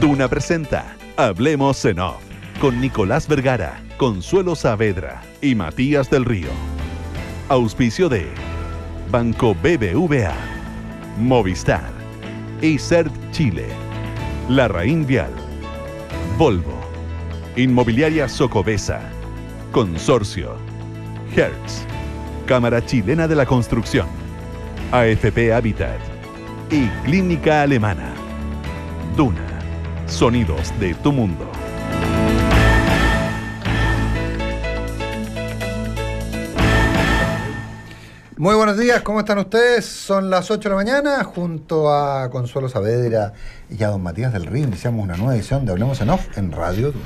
Duna presenta Hablemos en Off con Nicolás Vergara, Consuelo Saavedra y Matías del Río. Auspicio de Banco BBVA, Movistar, Cert Chile, Larraín Vial, Volvo, Inmobiliaria Socobesa, Consorcio, Hertz, Cámara Chilena de la Construcción, AFP Habitat y Clínica Alemana. Duna, sonidos de tu mundo. Muy buenos días, ¿cómo están ustedes? Son las 8 de la mañana, junto a Consuelo Saavedra y a don Matías del Río, iniciamos una nueva edición de Hablemos en Off en Radio Duna.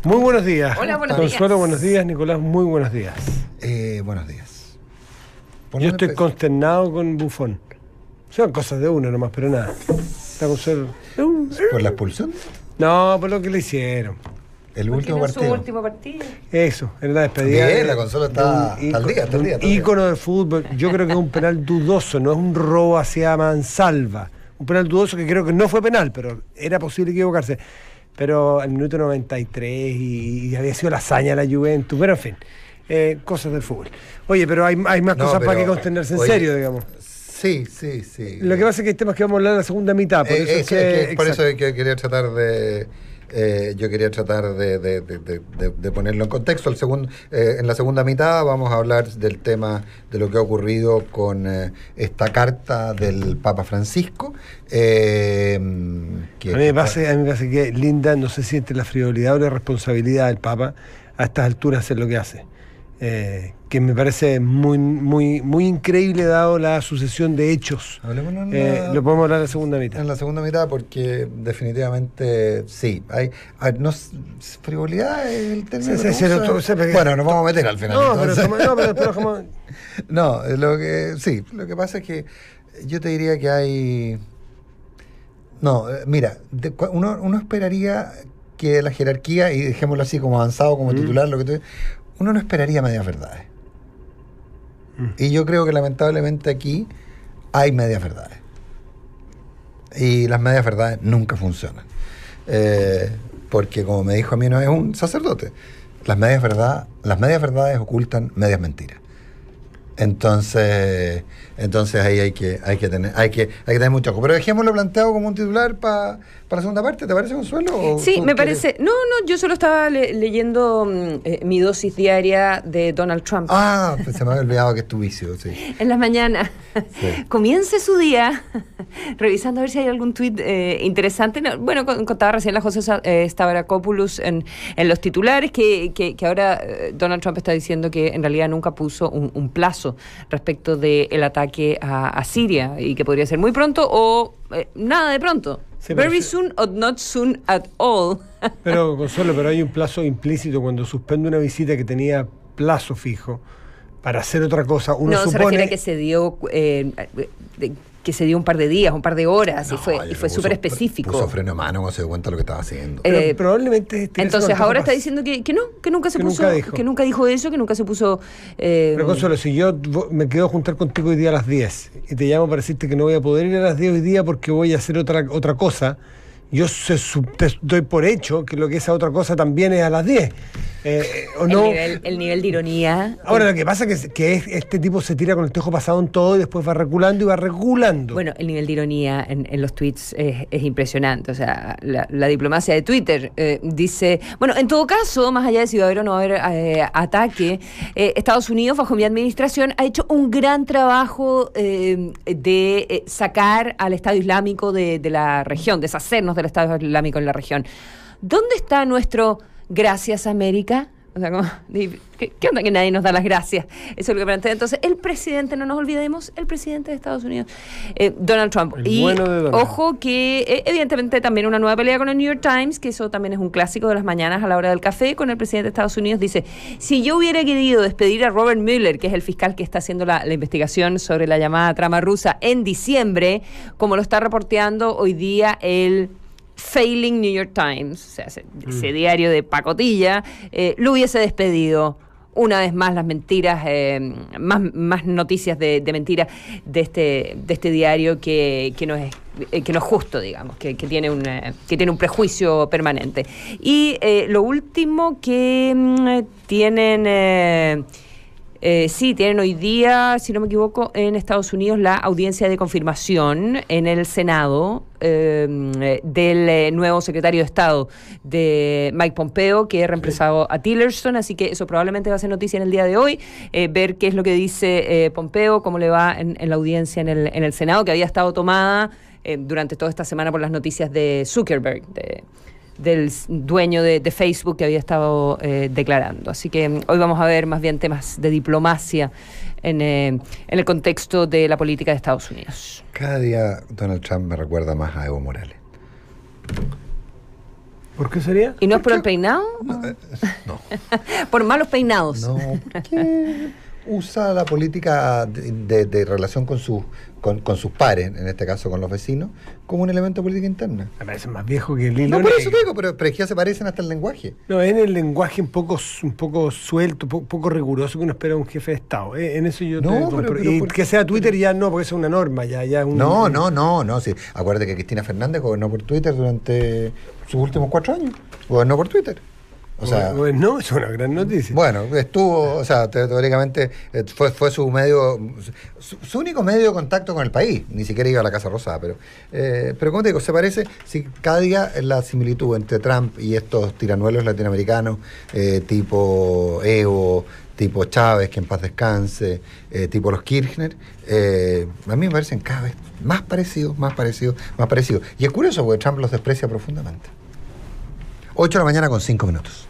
Muy buenos días. Hola, buenos días. Consuelo, buenos días. Nicolás, muy buenos días. Buenos días. Yo estoy consternado con Buffon. Son cosas de uno nomás, pero nada. Está Consuelo. ¿Por la expulsión? No, por lo que le hicieron. El último partido. Su último partido. Eso, era la despedida. Bien, la Consuelo está al día. Ícono de fútbol. Yo creo que es un penal dudoso, no es un robo hacia mansalva. Un penal dudoso que creo que no fue penal, pero era posible equivocarse. Pero al minuto 93 y había sido la hazaña de la Juventus, pero en fin, cosas del fútbol. Oye, pero hay más cosas para que contenerse en serio, digamos. Sí. Lo que pasa es que hay temas que vamos a hablar en la segunda mitad. Por eso es que quería tratar de... yo quería tratar de ponerlo en contexto. En la segunda mitad vamos a hablar del tema de lo que ha ocurrido con esta carta del Papa Francisco. A mí me parece que Linda no se siente la frivolidad o la responsabilidad del Papa a estas alturas hacer lo que hace. Que me parece muy increíble dado la sucesión de hechos. Lo podemos hablar en la segunda mitad. En la segunda mitad, porque definitivamente sí. Frivolidad es el término. Bueno, nos vamos a meter al final. Lo que pasa es que yo te diría que hay... No, mira, uno esperaría que la jerarquía, y dejémoslo así como avanzado, como titular, uno no esperaría medias verdades. Y yo creo que lamentablemente aquí hay medias verdades. Y las medias verdades nunca funcionan. Porque como me dijo a mí no es un sacerdote, las medias verdades ocultan medias mentiras. Entonces ahí hay que tener mucho ojo. Pero dejémoslo planteado como un titular para la segunda parte, ¿te parece, Consuelo? Sí, me parece. No, yo solo estaba leyendo mi dosis diaria de Donald Trump. Pues se me había olvidado que es tu vicio, sí. En las mañanas. Sí. Comience su día revisando a ver si hay algún tuit interesante. Bueno, contaba recién la José Stavrakopoulos en los titulares que ahora Donald Trump está diciendo que en realidad nunca puso un plazo respecto del ataque a Siria y que podría ser muy pronto o nada de pronto. Sí, very soon or not soon at all. Pero, Consuelo, hay un plazo implícito cuando suspende una visita que tenía plazo fijo para hacer otra cosa. Uno supone... se refiere a que se dio... que se dio un par de días, un par de horas, y fue súper específico. Puso freno de mano cuando se dio cuenta de lo que estaba haciendo. Probablemente... Entonces ahora está diciendo que nunca se puso... Que nunca dijo eso, que nunca se puso... Pero Consuelo, si yo me quedo a juntar contigo hoy día a las 10 y te llamo para decirte que no voy a poder ir a las 10 hoy día porque voy a hacer otra cosa, yo te doy por hecho que lo que esa otra cosa también es a las 10. ¿O no? El nivel de ironía. Ahora, lo que pasa es que este tipo se tira con el tejo pasado en todo y después va reculando y va regulando. Bueno, el nivel de ironía en los tweets es impresionante. O sea, la diplomacia de Twitter dice... Bueno, en todo caso, más allá de si va a haber o no va a haber ataque, Estados Unidos, bajo mi administración, ha hecho un gran trabajo de sacar al Estado Islámico de la región, deshacernos del Estado Islámico en la región. ¿Dónde está nuestro gracias, América? O sea, ¿qué onda que nadie nos da las gracias? Eso es lo que plantea. Entonces, el presidente, no nos olvidemos, el presidente de Estados Unidos, Donald Trump. Ojo que, evidentemente, también una nueva pelea con el New York Times, que eso también es un clásico de las mañanas a la hora del café, con el presidente de Estados Unidos. Dice, si yo hubiera querido despedir a Robert Mueller, que es el fiscal que está haciendo la investigación sobre la llamada trama rusa, en diciembre, como lo está reporteando hoy día el failing New York Times, o sea, ese diario de pacotilla, lo hubiese despedido. Una vez más las mentiras, más noticias de mentiras de este diario que que no es justo, digamos, que tiene un prejuicio permanente. Y lo último que tienen... tienen hoy día, si no me equivoco, en Estados Unidos la audiencia de confirmación en el Senado del nuevo secretario de Estado de Mike Pompeo, que ha reemplazado a Tillerson, así que eso probablemente va a ser noticia en el día de hoy, ver qué es lo que dice Pompeo, cómo le va en la audiencia en el Senado, que había estado tomada durante toda esta semana por las noticias de Zuckerberg, del dueño de Facebook, que había estado declarando. Así que hoy vamos a ver más bien temas de diplomacia en el contexto de la política de Estados Unidos. Cada día Donald Trump me recuerda más a Evo Morales. ¿Por qué sería? ¿Y no es por el peinado? No. Por malos peinados. No, porque usa la política de relación con sus pares, en este caso con los vecinos, como un elemento de política interna. Me parece más viejo que el hilo. No, por eso te digo, pero es que ya se parecen hasta el lenguaje. No, en el lenguaje un poco suelto, poco riguroso que uno espera de un jefe de Estado. En eso yo No, te compro. pero Y ¿por qué? que sea Twitter ya no, porque eso es una norma. Ya es un, No, sí. Acuérdate que Cristina Fernández gobernó por Twitter durante sus últimos 4 años. Gobernó por Twitter. O sea, no, es una gran noticia. bueno, estuvo, o sea, teóricamente fue su medio, su único medio de contacto con el país. Ni siquiera iba a la Casa Rosada, pero como te digo, se parece, si cada día la similitud entre Trump y estos tiranuelos latinoamericanos, tipo Evo, tipo Chávez, que en paz descanse, tipo los Kirchner, a mí me parecen cada vez más parecidos. Y es curioso porque Trump los desprecia profundamente. 8 de la mañana con 5 minutos.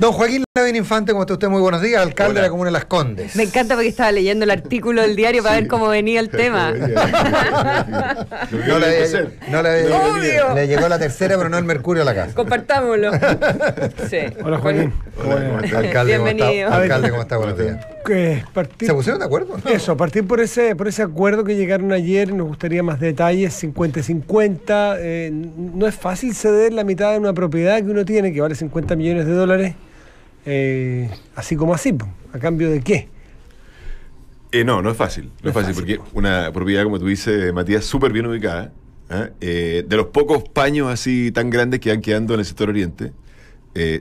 Don Joaquín Lavín Infante, ¿cómo está usted? Muy buenos días, alcalde de la Comuna de Las Condes. Me encanta porque estaba leyendo el artículo del diario para ver cómo venía el tema. Le llegó la tercera, pero no el mercurio a la casa. Compartámoslo. Sí. Hola, Joaquín. Alcalde, Bienvenido. ¿cómo está? Buenos días. ¿Se pusieron de acuerdo? ¿No? Eso, partir por ese acuerdo que llegaron ayer, nos gustaría más detalles, 50-50. No es fácil ceder la mitad de una propiedad que uno tiene, que vale $50 millones, así como así, ¿a cambio de qué? No es fácil. No es fácil porque una propiedad, como tú dices, Matías, súper bien ubicada, de los pocos paños así tan grandes que van quedando en el sector oriente,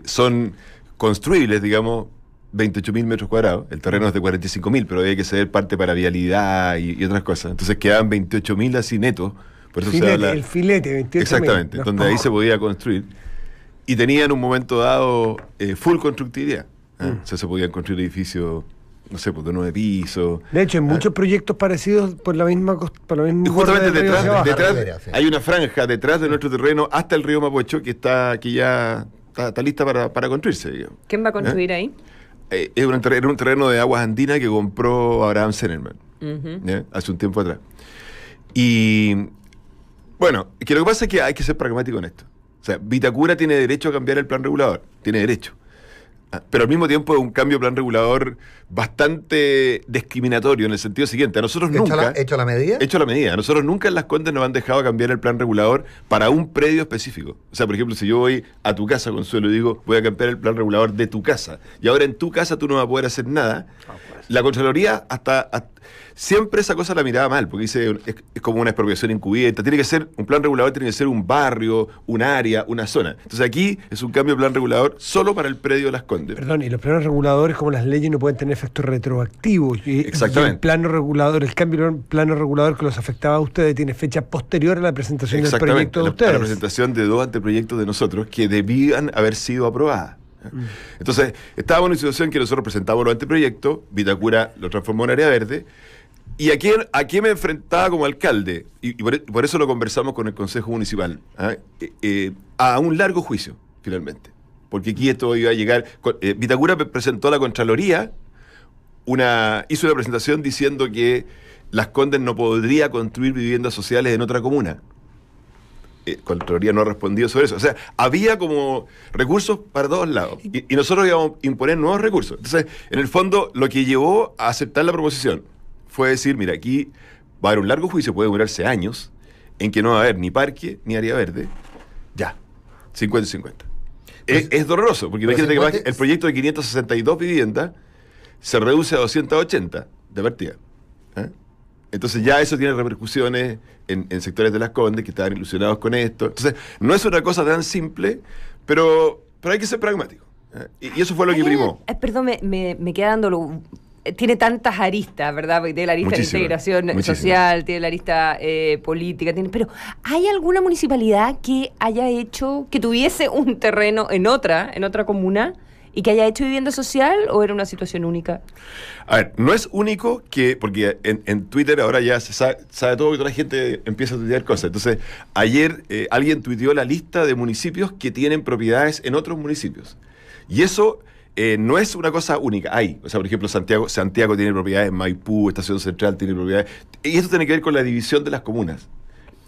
son construibles, digamos, 28.000 metros cuadrados. El terreno es de 45.000, pero había que ceder parte para vialidad y otras cosas. Entonces quedaban 28.000 así netos. Por eso se habla, el filete, 28.000. Exactamente, donde ahí se podía construir. Y tenían en un momento dado full constructividad. O sea, se podían construir edificios, no sé, pues de 9 pisos. De hecho, en muchos proyectos parecidos por la misma y justamente detrás sí. hay una franja detrás de nuestro terreno hasta el río Mapocho que ya está lista para construirse, digamos. ¿Quién va a construir ahí? Era un terreno de aguas andinas que compró Abraham Zenerman hace un tiempo atrás. Y bueno, que lo que pasa es que hay que ser pragmático en esto. O sea, Vitacura tiene derecho a cambiar el plan regulador, tiene derecho. Pero al mismo tiempo es un cambio de plan regulador bastante discriminatorio en el sentido siguiente. A nosotros nunca... ¿Hecho la medida? Hecho la medida. A nosotros nunca en Las Condes nos han dejado cambiar el plan regulador para un predio específico. O sea, por ejemplo, si yo voy a tu casa, Consuelo, y digo, voy a cambiar el plan regulador de tu casa, y ahora en tu casa tú no vas a poder hacer nada, la Contraloría siempre esa cosa la miraba mal, porque dice, es como una expropiación encubierta. Tiene que ser, un plan regulador tiene que ser un barrio, un área, una zona. Entonces aquí es un cambio de plan regulador solo para el predio de Las Condes. Perdón, y los planos reguladores, como las leyes, no pueden tener efectos retroactivos. Exactamente. Y el plano regulador, el cambio de plano regulador que los afectaba a ustedes tiene fecha posterior a la presentación del proyecto de ustedes. A la presentación de 2 anteproyectos de nosotros que debían haber sido aprobadas. Entonces, estábamos en una situación que nosotros presentamos los anteproyectos, Vitacura lo transformó en área verde. ¿Y a quién me enfrentaba como alcalde? Y por eso lo conversamos con el Consejo Municipal. A un largo juicio, finalmente. Porque aquí esto iba a llegar... Vitacura presentó a la Contraloría, hizo una presentación diciendo que Las Condes no podría construir viviendas sociales en otra comuna. Contraloría no ha respondido sobre eso. O sea, había como recursos para todos lados. Y nosotros íbamos a imponer nuevos recursos. Entonces, en el fondo, lo que llevó a aceptar la proposición fue decir, mira, aquí va a haber un largo juicio, puede durarse años, en que no va a haber ni parque ni área verde. Ya, 50-50. Es doloroso, porque imagínate que el proyecto de 562 viviendas se reduce a 280 de partida. Entonces ya eso tiene repercusiones en sectores de Las Condes que estaban ilusionados con esto. Entonces no es una cosa tan simple, pero hay que ser pragmático. Y eso fue lo que primó. Perdón, me queda dando... Tiene tantas aristas, ¿verdad? Porque tiene la arista de integración social, tiene la arista política, pero ¿hay alguna municipalidad que haya hecho, que tuviese un terreno en otra comuna y que haya hecho vivienda social, o era una situación única? A ver, no es único porque en Twitter ahora ya se sabe todo, que toda la gente empieza a tuitear cosas. Entonces, ayer alguien tuiteó la lista de municipios que tienen propiedades en otros municipios. Y eso... no es una cosa única, o sea, por ejemplo, Santiago tiene propiedades, Maipú, Estación Central tiene propiedades, y esto tiene que ver con la división de las comunas.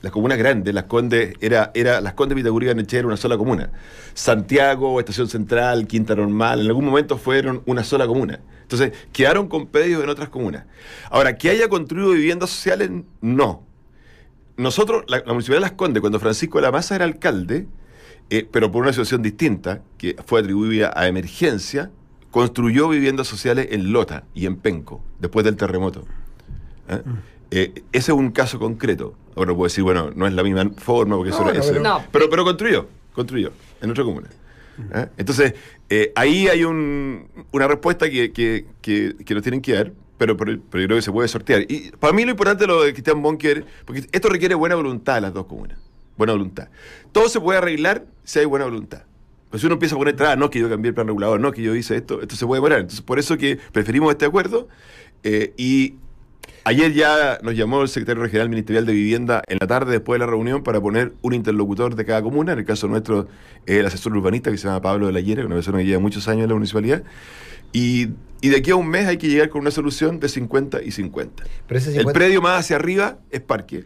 Las comunas grandes, Las Condes, Las Condes, Vitacura y Barnechea era una sola comuna. Santiago, Estación Central, Quinta Normal, en algún momento fueron una sola comuna. Entonces, quedaron con predios en otras comunas. Ahora, que haya construido viviendas sociales, no. Nosotros, la Municipalidad de Las Condes, cuando Francisco de la Maza era alcalde, pero por una situación distinta, que fue atribuida a emergencia, construyó viviendas sociales en Lota y en Penco, después del terremoto. Ese es un caso concreto. Ahora puedo decir, bueno, no es la misma forma, porque pero construyó en otra comuna. Entonces, ahí hay una respuesta que nos tienen que dar, pero yo creo que se puede sortear. Y para mí lo importante es lo de Cristian Bonker, porque esto requiere buena voluntad de las dos comunas. Buena voluntad. Todo se puede arreglar si hay buena voluntad. Pues si uno empieza a poner trabas, no que yo cambié el plan regulador, no que yo hice esto se puede demorar. Entonces, por eso que preferimos este acuerdo. Y ayer ya nos llamó el secretario regional ministerial de Vivienda en la tarde, después de la reunión, para poner un interlocutor de cada comuna. En el caso nuestro, el asesor urbanista, que se llama Pablo de la Hiera, una persona que lleva muchos años en la municipalidad. Y de aquí a un mes hay que llegar con una solución de 50 y 50. Pero ese 50... El predio más hacia arriba es parque,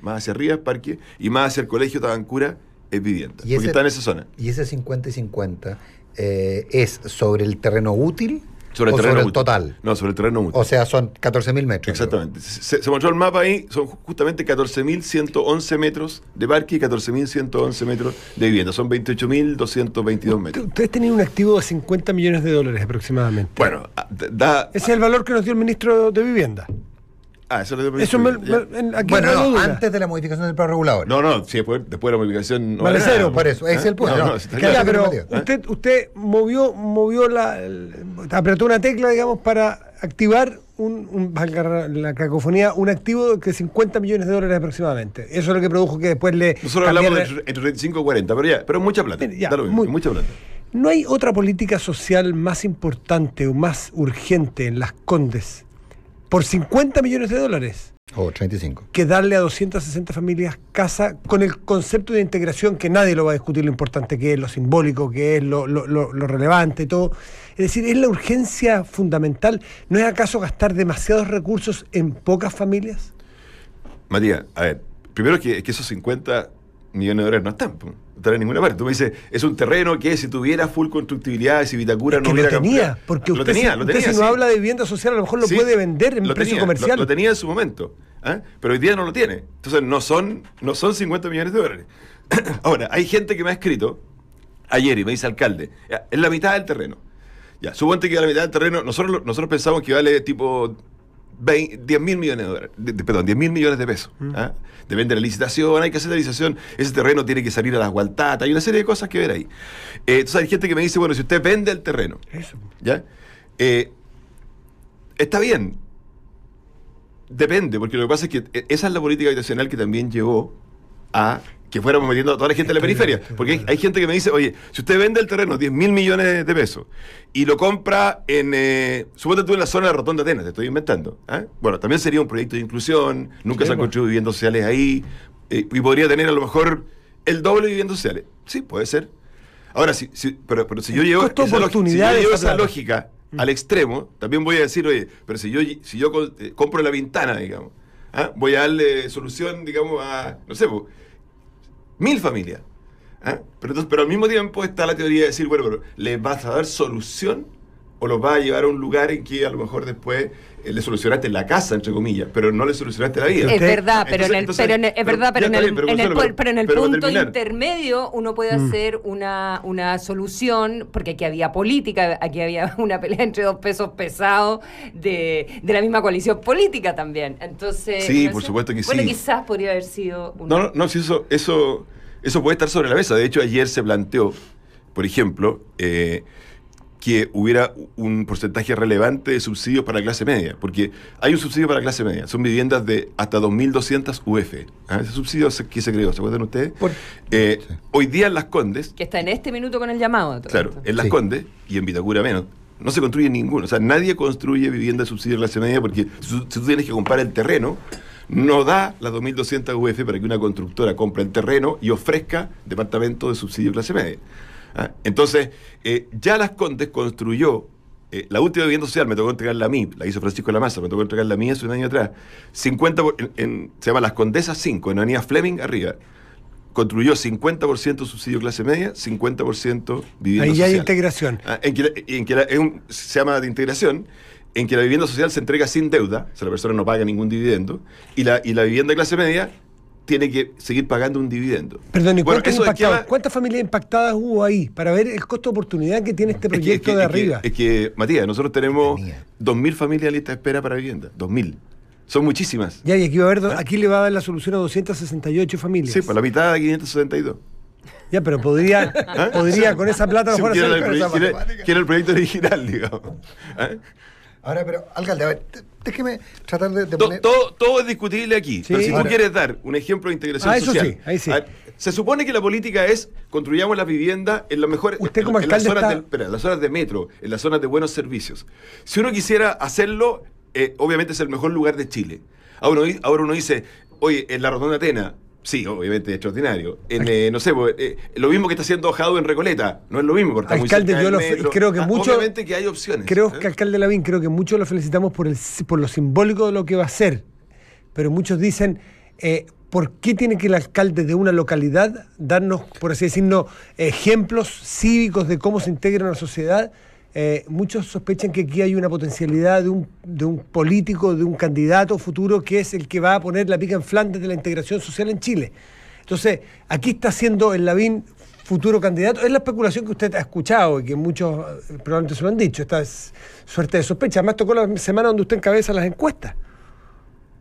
y más hacia el colegio Tabancura es vivienda, porque está en esa zona. ¿Y ese 50 y 50 es sobre el terreno útil sobre el total? No, sobre el terreno útil. O sea, son 14.000 metros. Exactamente. Se mostró el mapa ahí, son justamente 14.111 metros de parque y 14.111 metros de vivienda. Son 28.222 metros. Ustedes tenían un activo de $50 millones aproximadamente. Bueno, ese es el valor que nos dio el ministro de Vivienda. Eso lo Eso antes de la modificación del plan regulador. No, sí, después de la modificación... Vale, cero, por eso, ese es el punto. Pero usted movió apretó una tecla, digamos, para activar valga la cacofonía, un activo de $50 millones aproximadamente. Eso es lo que produjo que después Nosotros hablamos de entre 35 y 40, pero mucha plata. Mucha plata. ¿No hay otra política social más importante o más urgente en Las Condes por $50 millones? O 35. Que darle a 260 familias casa con el concepto de integración, que nadie lo va a discutir, lo importante que es, lo simbólico que es, lo relevante y todo. Es decir, ¿es la urgencia fundamental? ¿No es acaso gastar demasiados recursos en pocas familias? Matías, a ver, primero que esos $50 millones no están en ninguna parte. Tú me dices, es un terreno que si tuviera full constructibilidad, si Vitacura no hubiera... lo tenía, porque usted si no habla de vivienda social, a lo mejor lo puede vender en precio comercial. Lo tenía en su momento, pero hoy día no lo tiene. Entonces no son $50 millones. Ahora, hay gente que me ha escrito ayer y me dice, alcalde, es la mitad del terreno. Ya, suponte que la mitad del terreno, nosotros pensamos que vale tipo 10.000 millones $10.000 millones de pesos. Depende de la licitación, hay que hacer la licitación, ese terreno tiene que salir a las gualtatas, hay una serie de cosas que ver ahí. Entonces hay gente que me dice, bueno, si usted vende el terreno, ¿ya? Está bien, depende, porque lo que pasa es que esa es la política habitacional que también llevó a que fuéramos metiendo a toda la gente en la periferia. Porque hay gente que me dice, oye, si usted vende el terreno, 10.000 millones de pesos, y lo compra suponte tú en la zona de Rotonda Atenas, te estoy inventando. Bueno, también sería un proyecto de inclusión, nunca se han construido viviendas sociales ahí, y podría tener a lo mejor el doble de viviendas sociales. Sí, puede ser. Ahora, pero si yo llevo esa lógica al extremo, también voy a decir, oye, pero si yo compro la ventana, digamos, voy a darle solución, digamos, a, no sé, 1.000 familias. Pero al mismo tiempo está la teoría de decir, bueno, pero ¿le vas a dar solución o los vas a llevar a un lugar en que a lo mejor después le solucionaste la casa, entre comillas, pero no le solucionaste la vida. Es verdad, pero en el punto terminar. intermedio uno puede hacer una solución, porque aquí había política, aquí había una pelea entre dos pesos pesados de la misma coalición política también. Entonces, sí, por supuesto que bueno, sí. quizás podría haber sido una... No, si eso puede estar sobre la mesa. De hecho, ayer se planteó, por ejemplo, que hubiera un porcentaje relevante de subsidios para la clase media, porque hay un subsidio para la clase media, son viviendas de hasta 2.200 UF. Ese subsidio que se creó, ¿se acuerdan ustedes? Sí. Hoy día en Las Condes, Que está en este minuto con el llamado. claro, en Las Sí. Condes y en Vitacura menos, no se construye ninguno. O sea, nadie construye vivienda de subsidio de clase media porque si tú tienes que comprar el terreno, no da las 2.200 UF para que una constructora compre el terreno y ofrezca departamento de subsidio de clase media. Entonces, ya Las Condes construyó la última vivienda social, me tocó entregarla a mí, la hizo Francisco Lamasa, me tocó entregarla a mí hace un año atrás, 50 se llama Las Condesas 5, en Avenida Fleming, arriba. Construyó 50% subsidio clase media, 50% vivienda Ahí ya social. hay integración. Se llama de integración, en que la vivienda social se entrega sin deuda, o sea, la persona no paga ningún dividendo, y la vivienda de clase media tiene que seguir pagando un dividendo. Perdón, ¿y Bueno, cuántas ¿cuántas familias impactadas hubo ahí para ver el costo de oportunidad que tiene este proyecto de arriba? Es que, Matías, nosotros tenemos Tenía. 2.000 familias en lista de espera para vivienda. 2.000. Son muchísimas. Ya, y aquí va a haber, aquí le va a dar la solución a 268 familias. Sí, por la mitad de 572. Ya, pero podría con esa plata a lo mejor Sí, hacer- que era el proyecto original, digamos. Ahora, pero, alcalde, a ver, déjeme tratar de To- poner... todo es discutible aquí. Sí. Pero si tú Ahora- quieres dar un ejemplo de integración eso social. sí, ahí sí. A ver, se supone que la política es construyamos las viviendas en las mejores. Usted como en las alcalde zonas está- en las zonas de metro, en las zonas de buenos servicios. Si uno quisiera hacerlo, obviamente es el mejor lugar de Chile. Ahora uno dice, oye, en la Rotonda Atena. Sí, obviamente es extraordinario. No sé, lo mismo que está haciendo Jadwe en Recoleta, no es lo mismo, porque está muy Alcalde, cerca yo del metro. creo que mucho- Obviamente que hay opciones. Creo ¿eh? que, alcalde Lavín, creo que muchos lo felicitamos por lo simbólico de lo que va a hacer. Pero muchos dicen, ¿por qué tiene que el alcalde de una localidad darnos, por así decirlo, ejemplos cívicos de cómo se integra en la sociedad? Muchos sospechan que aquí hay una potencialidad de un político, de un candidato futuro que es el que va a poner la pica en Flandes de la integración social en Chile. Entonces, aquí está siendo el Lavín futuro candidato. Es la especulación que usted ha escuchado y que muchos probablemente se lo han dicho. Esta es suerte de sospecha. Además, tocó la semana donde usted encabeza las encuestas.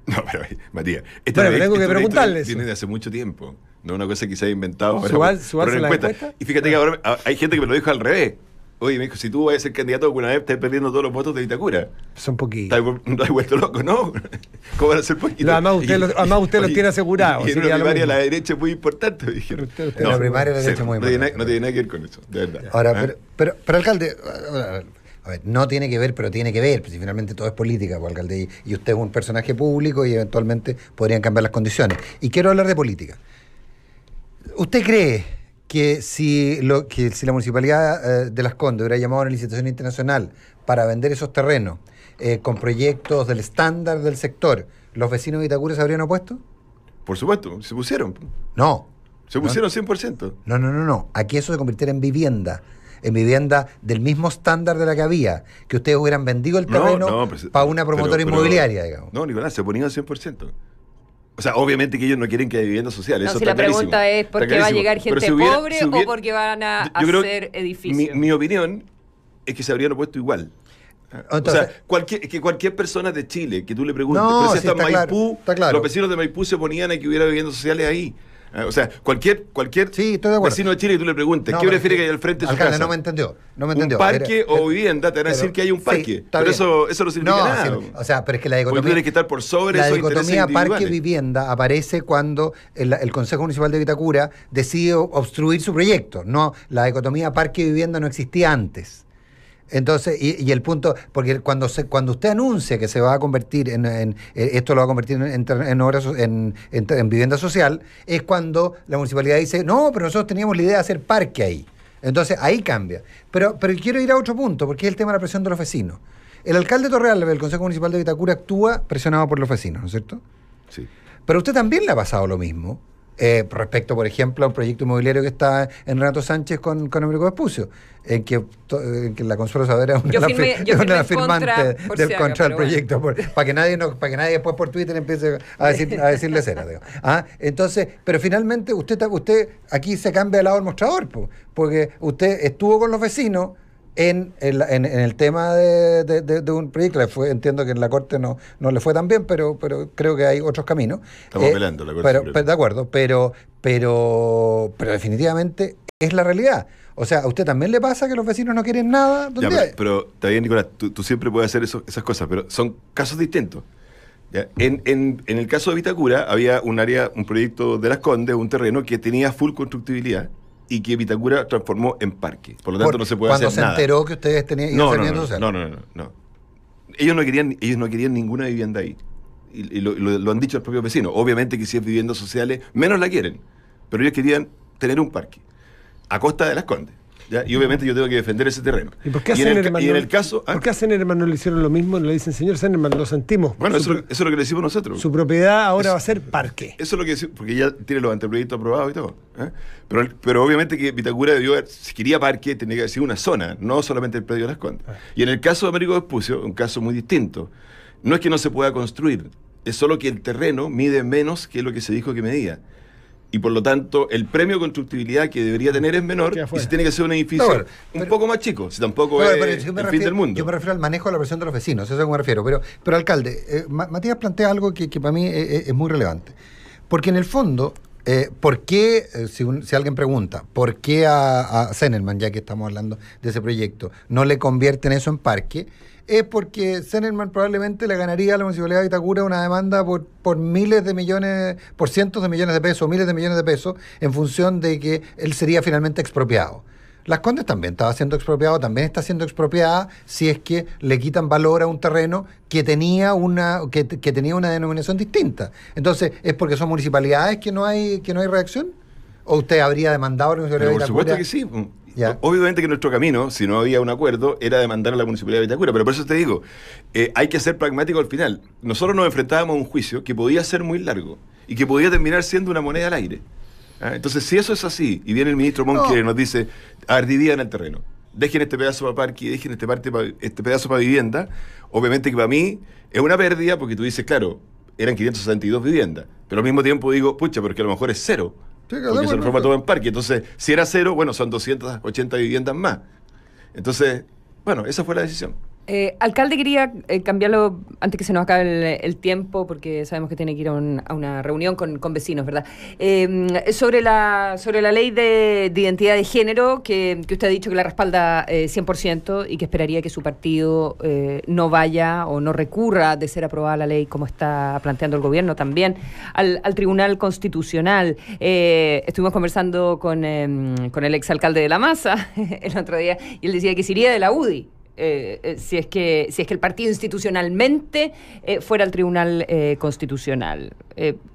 No, pero Matías, Bueno, tengo que preguntarle eso. viene de hace mucho tiempo. No es una cosa que se haya inventado. ¿Subarse por a la encuesta. encuesta? Y fíjate que ahora hay gente que me lo dijo al revés. Oye, me dijo, si tú vas a ser candidato alguna vez, estás perdiendo todos los votos de Vitacura. Son poquitos. Estás vuelto loco, ¿no? ¿Cómo van a ser poquitos? No, además usted los tiene asegurados, Y en sería una lo primaria mismo. la derecha es muy importante, me dijeron. Usted En la primaria la derecha es muy no tiene, importante. no tiene nada que ver con eso, de verdad. Ahora, ¿Eh? pero alcalde, a ver, no tiene que ver, pero tiene que ver, pues si finalmente todo es política, pues, alcalde, y usted es un personaje público y eventualmente podrían cambiar las condiciones. Y quiero hablar de política. ¿Usted cree que si la municipalidad de Las Condes hubiera llamado a una licitación internacional para vender esos terrenos con proyectos del estándar del sector, los vecinos de Vitacura se habrían opuesto? Por supuesto, se pusieron. No. Se pusieron 100%. No. Aquí eso se convirtiera en vivienda del mismo estándar de la que había, que ustedes hubieran vendido el terreno para una promotora inmobiliaria, digamos. No, Nicolás, se ponían 100%. O sea, obviamente que ellos no quieren que haya vivienda social. No, eso si está la pregunta clarísimo. es ¿por Está qué va a clarísimo. llegar Pero gente pobre o porque van a yo creo hacer que edificios? Mi opinión es que se habrían opuesto igual. Entonces, o sea, cualquier persona de Chile que tú le preguntes, No, pero si sí, hasta está Maipú, claro, está claro. los vecinos de Maipú se oponían a que hubiera viviendas sociales ahí. O sea, cualquier Sí, estoy de acuerdo. vecino de Chile que tú le preguntes, no, ¿qué pero prefiere es que haya al frente de su alcalde, casa? no me entendió. ¿Un parque o vivienda? Te van a decir pero- que hay un sí, parque. está pero bien. eso no significa nada. sí, o sea, pero es que la Porque tú dicotomía... tienes que estar por sobre La esos intereses dicotomía individuales. parque-vivienda aparece cuando el Consejo Municipal de Vitacura decide obstruir su proyecto. No, la dicotomía parque-vivienda no existía antes. Entonces, y el punto, porque cuando usted anuncia que se va a convertir esto lo va a convertir en vivienda social, es cuando la municipalidad dice, no, pero nosotros teníamos la idea de hacer parque ahí. Entonces, ahí cambia. Pero quiero ir a otro punto, porque es el tema de la presión de los vecinos. El alcalde Torrealba del Consejo Municipal de Vitacura actúa presionado por los vecinos, ¿no es cierto? Sí. Pero a usted también le ha pasado lo mismo respecto, por ejemplo, a un proyecto inmobiliario que está en Renato Sánchez con Américo Vespucio, en que la Consuelo Saavedra es una de las firmantes contra el proyecto, para que nadie después por Twitter empiece a decirle cera. Entonces, pero finalmente usted aquí se cambia de lado el mostrador, porque usted estuvo con los vecinos en el tema de un proyecto. Entiendo que en la Corte no le fue tan bien, pero creo que hay otros caminos. Estamos peleando la Corte Suprema. De acuerdo, pero definitivamente es la realidad. O sea, ¿a usted también le pasa que los vecinos no quieren nada? Pero está bien, Nicolás, tú siempre puedes hacer esas cosas, pero son casos distintos. ¿Ya? En el caso de Vitacura había un proyecto de Las Condes, un terreno que tenía full constructibilidad, y que Vitacura transformó en parque. Por lo tanto, no se puede hacer nada. Cuando se enteró que ustedes tenían servicios sociales. No. Ellos no querían ninguna vivienda ahí. Y lo han dicho los propios vecinos. Obviamente que si es viviendas sociales, menos la quieren. Pero ellos querían tener un parque. A costa de Las Condes. ¿Ya? Y obviamente yo tengo que defender ese terreno. ¿Y por qué a Zenerman no le hicieron lo mismo? Le dicen, señor Zenerman, lo sentimos. Bueno, eso es lo que le decimos nosotros. Su propiedad ahora va a ser parque. Eso es lo que decimos, porque ya tiene los anteproyectos aprobados y todo. Pero obviamente que Vitacura debió haber, si quería parque, tenía que decir una zona, no solamente el predio de Las Condes. Y en el caso de Américo Vespucio, un caso muy distinto. No es que no se pueda construir, es solo que el terreno mide menos que lo que se dijo que medía. Y por lo tanto, el premio de constructibilidad que debería tener es menor y se tiene que hacer un edificio un poco más chico, si tampoco es el fin del mundo. Yo me refiero al manejo de la presión de los vecinos, eso es a lo que me refiero. Pero alcalde, Matías plantea algo que para mí es muy relevante. Porque en el fondo, ¿por qué, si alguien pregunta, por qué a Zenerman, ya que estamos hablando de ese proyecto, no le convierten eso en parque? Es porque Zenerman probablemente le ganaría a la Municipalidad de Vitacura una demanda por miles de millones, por cientos de millones de pesos, miles de millones de pesos, en función de que él sería finalmente expropiado. Las Condes también estaba siendo expropiado, también está siendo expropiada si es que le quitan valor a un terreno que tenía una denominación distinta. Entonces, ¿es porque son municipalidades que no hay reacción? ¿O usted habría demandado a la Municipalidad de Vitacura? Por supuesto que sí. Ya. Obviamente que nuestro camino, si no había un acuerdo, era demandar a la Municipalidad de Vitacura, pero por eso te digo, hay que ser pragmático al final. Nosotros nos enfrentábamos a un juicio que podía ser muy largo y que podía terminar siendo una moneda al aire. Entonces, si eso es así, y viene el ministro Monque y nos dice, dividan el terreno, dejen este pedazo para parque y dejen este pedazo para vivienda, obviamente que para mí es una pérdida, porque tú dices, claro, eran 562 viviendas, pero al mismo tiempo digo, pucha, porque a lo mejor es cero. Porque se transforma todo en parque. Entonces, si era cero, bueno, son 280 viviendas más. Entonces, bueno, esa fue la decisión. Alcalde, quería cambiarlo antes que se nos acabe el tiempo, porque sabemos que tiene que ir a una reunión con vecinos, ¿verdad? Sobre la ley de identidad de género, que usted ha dicho que la respalda 100% y que esperaría que su partido no vaya o no recurra de ser aprobada la ley, como está planteando el gobierno también, al Tribunal Constitucional. Estuvimos conversando con el exalcalde de La Maza el otro día, y él decía que se iría de la UDI. Si es que el partido institucionalmente fuera al Tribunal Constitucional.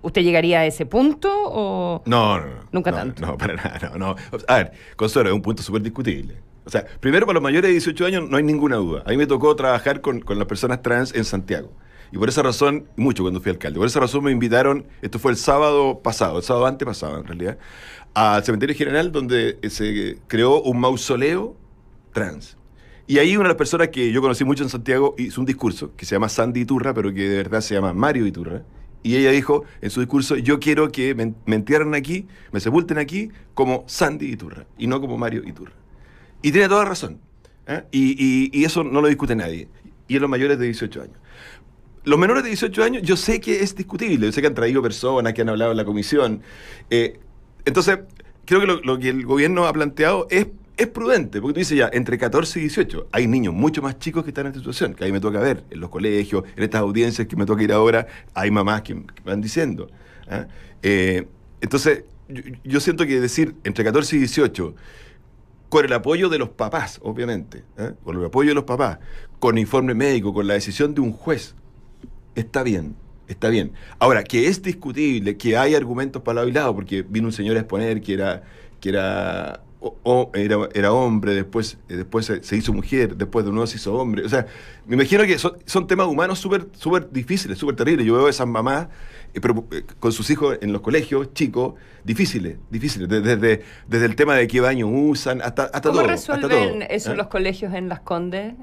¿Usted llegaría a ese punto o...? No. Nunca tanto. No, para nada, no. A ver, Consuelo, es un punto súper discutible. O sea, primero, para los mayores de 18 años no hay ninguna duda. A mí me tocó trabajar con las personas trans en Santiago. Y por esa razón, mucho cuando fui alcalde, por esa razón me invitaron, esto fue el sábado antepasado en realidad, al Cementerio General, donde se creó un mausoleo trans. Y ahí una de las personas que yo conocí mucho en Santiago hizo un discurso que se llama Sandy Iturra, pero que de verdad se llama Mario Iturra. Y ella dijo en su discurso, yo quiero que me entierren aquí, me sepulten aquí como Sandy Iturra y no como Mario Iturra. Y tiene toda razón. Y eso no lo discute nadie. Y en los mayores de 18 años. Los menores de 18 años yo sé que es discutible, yo sé que han traído personas, que han hablado en la comisión. Entonces, creo que lo que el gobierno ha planteado es prudente, porque tú dices ya, entre 14 y 18, hay niños mucho más chicos que están en esta situación, que ahí me toca ver, en los colegios, en estas audiencias que me toca ir ahora, hay mamás que van diciendo. Entonces, yo siento que decir entre 14 y 18, con el apoyo de los papás, obviamente, con el apoyo de los papás, con informe médico, con la decisión de un juez, está bien. Está bien. Ahora, que es discutible, que hay argumentos para lado y lado, porque vino un señor a exponer que era era hombre, después se hizo mujer, después de nuevo se hizo hombre. O sea, me imagino que son temas humanos súper difíciles, súper terribles. Yo veo a esas mamás con sus hijos en los colegios, chicos, difíciles. Desde el tema de qué baño usan, hasta todo. ¿Cómo resuelven eso los colegios en Las Condes?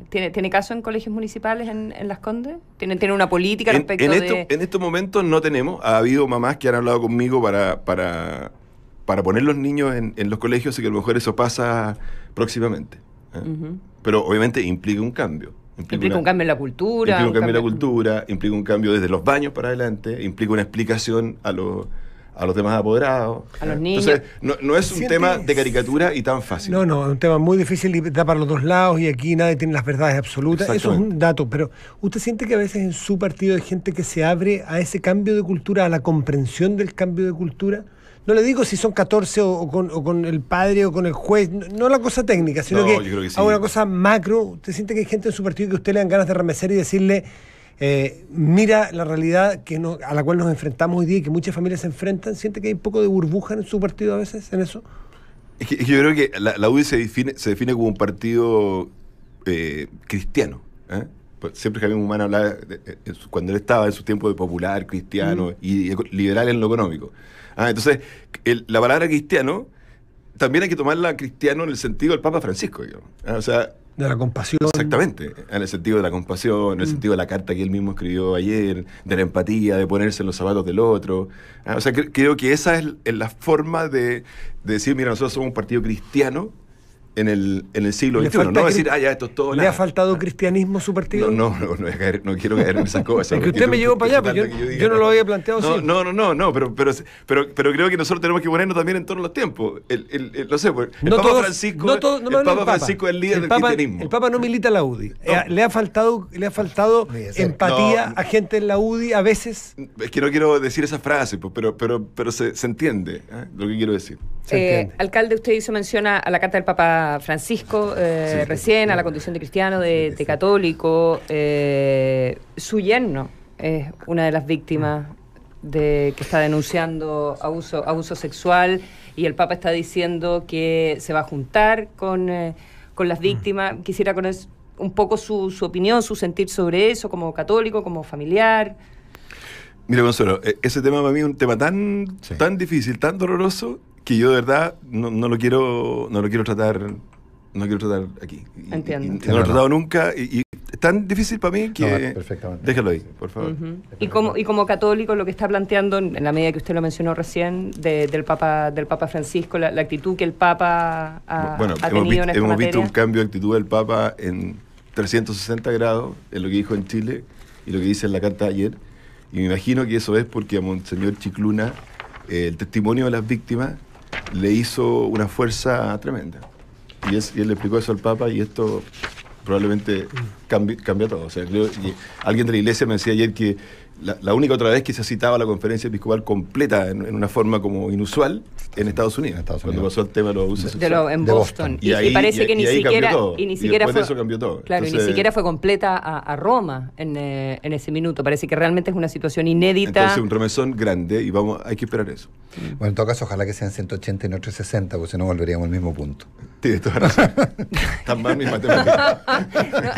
¿Tiene caso en colegios municipales en Las Condes? ¿Tiene una política respecto de...? En estos momentos no tenemos. Ha habido mamás que han hablado conmigo para poner los niños en los colegios, y que a lo mejor eso pasa próximamente. Pero obviamente implica un cambio. Implica un cambio en la cultura. Implica un cambio en la cultura, implica un cambio desde los baños para adelante, implica una explicación a los demás apoderados. A los niños. Entonces, no es un tema de caricatura y tan fácil. No, es un tema muy difícil y da para los dos lados, y aquí nadie tiene las verdades absolutas. Eso es un dato, pero ¿usted siente que a veces en su partido hay gente que se abre a ese cambio de cultura, a la comprensión del cambio de cultura? No le digo si son 14 o con el padre o con el juez, no la cosa técnica, sino yo creo que sí. a una cosa macro. ¿Usted siente que hay gente en su partido que a usted le dan ganas de remecer y decirle, mira la realidad a la cual nos enfrentamos hoy día y que muchas familias se enfrentan? ¿Siente que hay un poco de burbuja en su partido a veces en eso? Es que yo creo que la UDI se define como un partido cristiano. Siempre Javier Guzmán hablaba, cuando él estaba en su tiempo de popular, cristiano y liberal en lo económico. Entonces, la palabra cristiano también hay que tomarla cristiano en el sentido del Papa Francisco, digamos. O sea, de la compasión. Exactamente, en el sentido de la compasión, en el sentido de la carta que él mismo escribió ayer, de la empatía, de ponerse en los zapatos del otro. O sea, creo que esa es la forma de decir, mira, nosotros somos un partido cristiano en el siglo XXI. No decir, ya, esto es todo. ¿Le ha faltado cristianismo a su partido? No quiero caer en esas cosas. Es que usted me llevó para allá, pero yo no lo había planteado así. No, pero creo que nosotros tenemos que ponernos también en torno a los tiempos. No sé, el Papa Francisco es el líder del cristianismo. El Papa no milita la UDI. ¿Le ha faltado empatía a gente en la UDI a veces? Es que no quiero decir esa frase, pero se entiende lo que quiero decir. Alcalde, usted hizo mención a la carta del Papa Francisco recién, a la condición de cristiano, de católico. Su yerno es una de las víctimas que está denunciando abuso sexual, y el Papa está diciendo que se va a juntar con las víctimas. Quisiera conocer un poco su opinión, su sentir sobre eso, como católico, como familiar. Mira, Consuelo, ese tema para mí es un tema tan difícil, tan doloroso, que yo de verdad no lo quiero tratar aquí. Entiendo. No lo he tratado nunca, y es tan difícil para mí que... Perfectamente. Déjalo ahí, por favor. Y como católico, lo que está planteando, en la medida que usted lo mencionó recién, del Papa Francisco, la actitud que el Papa ha tenido en esta hemos visto materia. un cambio de actitud del Papa en 360 grados, en lo que dijo en Chile y lo que dice en la carta de ayer, y me imagino que eso es porque a Monseñor Chicluna el testimonio de las víctimas le hizo una fuerza tremenda. Y él le explicó eso al Papa, y esto probablemente cambia todo. O sea, alguien de la iglesia me decía ayer que la única otra vez que se citaba la conferencia episcopal completa en una forma como inusual en Estados Unidos, cuando pasó el tema de los abusos sexuales. En Boston. Y parece que ni siquiera fue, eso cambió todo. Claro, entonces, ni siquiera fue completa a Roma en ese minuto. Parece que realmente es una situación inédita. Entonces, un remesón grande, y hay que esperar eso. Bueno, en todo caso, ojalá que sean 180 y no 360, porque si no volveríamos al mismo punto. Tienes toda razón. Están mal mis matemáticas.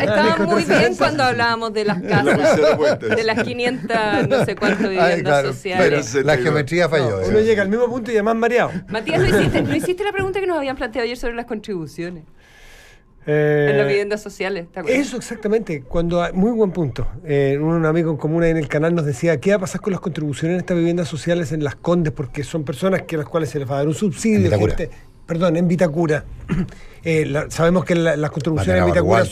Estaba muy bien cuando hablábamos de las casas, de las 500, no sé cuántas viviendas sociales. Pero la geometría falló. Uno llega al mismo punto y además mareado. Matías, no hiciste la pregunta que nos habían planteado ayer sobre las contribuciones en las viviendas sociales. ¿Te acuerdas? Eso exactamente, muy buen punto. Un amigo en común ahí en el canal nos decía, ¿qué va a pasar con las contribuciones en estas viviendas sociales en Las Condes? Porque son personas a las cuales se les va a dar un subsidio. En Vitacura. Sabemos que las contribuciones en Vitacura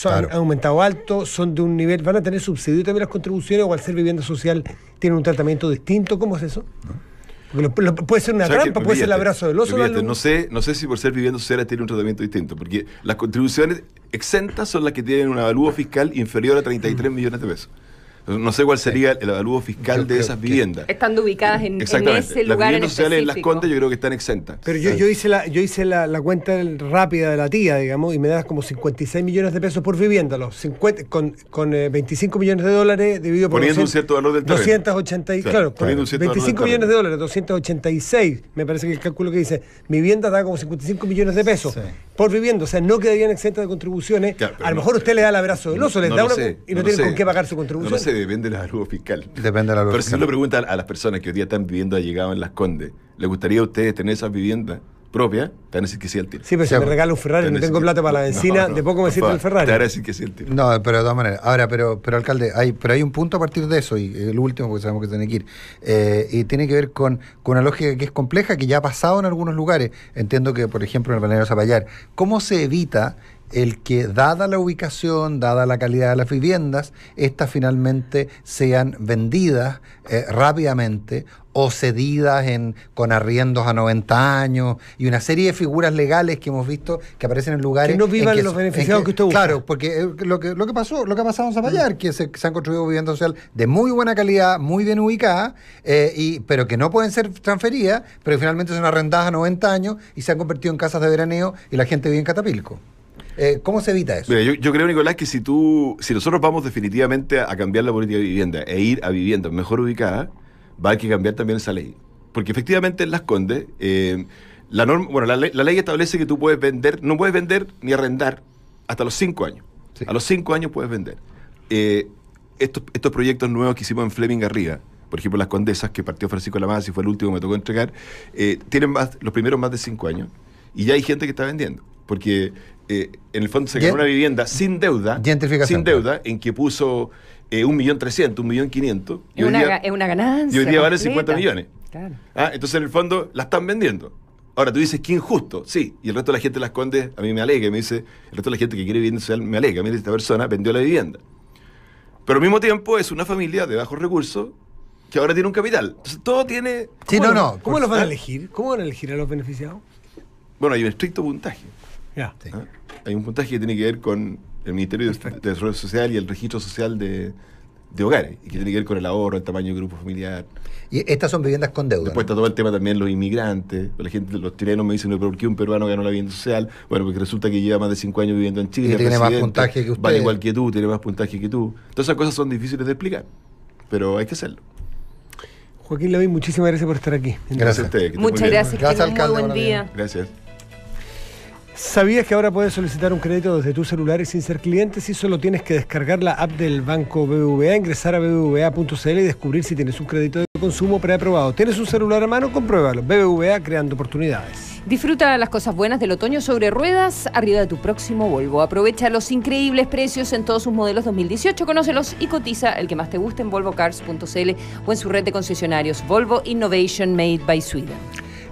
han aumentado alto, son de un nivel, ¿van a tener subsidio también las contribuciones, o al ser vivienda social tienen un tratamiento distinto? ¿Cómo es eso? Porque puede ser una trampa, puede ser el abrazo del oso. No sé si por ser vivienda social tiene un tratamiento distinto, porque las contribuciones exentas son las que tienen un avalúo fiscal inferior a 33 millones de pesos. No sé cuál sería el avalúo fiscal de esas viviendas. Estando ubicadas en Exactamente. ese Las lugar en viviendas sociales en Las específico. Condes yo creo que están exentas. Pero yo hice la cuenta rápida de la tía, digamos, y me das como 56 millones de pesos por vivienda, con 25 millones de dólares dividido por Poniendo un cierto valor del terreno. 280, claro, poniendo un cierto 25 valor del millones de dólares, 286, me parece que el cálculo que dice, mi vivienda da como 55 millones de pesos por vivienda, o sea, no quedarían exentas de contribuciones. Claro, a lo mejor usted le da el abrazo del oso, les da lo una sé, y no lo tienen sé. con qué pagar su No contribución. lo sé, depende del avalúo fiscal. Depende del avalúo Pero si fiscal. uno le pregunta a las personas que hoy día están viviendo allegados en Las Condes, ¿les gustaría a ustedes tener esas viviendas propias? Te van a decir que sí al tiro. Sí, pero si me regala un Ferrari, no tengo plata para la benzina, de poco me sirve el Ferrari. Te van a decir que sí al tiro. No, pero de todas maneras. Ahora, pero alcalde, hay un punto a partir de eso, y el último, porque sabemos que tiene que ir, y tiene que ver con una lógica que es compleja, que ya ha pasado en algunos lugares. Entiendo que, por ejemplo, en el balneario Zapallar, ¿cómo se evita el que, dada la ubicación, dada la calidad de las viviendas, estas finalmente sean vendidas rápidamente o cedidas con arriendos a 90 años y una serie de figuras legales que hemos visto que aparecen en lugares... Que no vivan los beneficiados que usted busca. Claro, porque lo que ha pasado en Zapallar, que se han construido viviendas sociales de muy buena calidad, muy bien ubicadas, pero que no pueden ser transferidas, pero que finalmente son arrendadas a 90 años y se han convertido en casas de veraneo y la gente vive en Catapilco. ¿Cómo se evita eso? Mira, yo creo, Nicolás, que si nosotros vamos definitivamente a cambiar la política de vivienda e ir a viviendas mejor ubicadas, va a haber que cambiar también esa ley. Porque efectivamente en Las Condes, la ley establece que tú no puedes vender ni arrendar hasta los 5 años. Sí. A los 5 años puedes vender. Estos proyectos nuevos que hicimos en Fleming arriba, por ejemplo, Las Condesas, que partió Francisco Lamas y fue el último que me tocó entregar, tienen los primeros más de 5 años. Y ya hay gente que está vendiendo. Porque en el fondo se ganó una vivienda sin deuda, en que puso 1.300.000, 1.500.000. Es una ganancia. Y hoy día vale 50 millones. Claro. Entonces en el fondo la están vendiendo. Ahora tú dices, qué injusto, sí. Y el resto de la gente de Las Condes a mí me alega, me dice, el resto de la gente que quiere vivienda social me alega, mire, esta persona vendió la vivienda. Pero al mismo tiempo es una familia de bajos recursos que ahora tiene un capital. Entonces todo tiene... ¿Cómo los van a elegir? ¿Cómo van a elegir a los beneficiados? Bueno, hay un estricto puntaje. Ya. Sí. Hay un puntaje que tiene que ver con el Ministerio de Desarrollo Social y el registro social de hogares, y que tiene que ver con el ahorro, el tamaño del grupo familiar. Y estas son viviendas con deuda. Después está todo el tema también de los inmigrantes. La gente, los chilenos me dicen, ¿pero por qué un peruano ganó la vivienda social? Bueno, porque resulta que lleva más de 5 años viviendo en Chile. Y tiene más puntaje que usted. Vale igual que tú, tiene más puntaje que tú. Todas esas cosas son difíciles de explicar, pero hay que hacerlo. Joaquín Lavín, muchísimas gracias por estar aquí. Gracias a ustedes. Muchas gracias, que tengan muy buen día. Gracias. ¿Sabías que ahora puedes solicitar un crédito desde tu celular y sin ser cliente? Si solo tienes que descargar la app del Banco BBVA, ingresar a bbva.cl y descubrir si tienes un crédito de consumo preaprobado. ¿Tienes un celular a mano? Compruébalo. BBVA, creando oportunidades. Disfruta las cosas buenas del otoño sobre ruedas arriba de tu próximo Volvo. Aprovecha los increíbles precios en todos sus modelos 2018. Conócelos y cotiza el que más te guste en volvocars.cl o en su red de concesionarios Volvo Innovation Made by Sweden.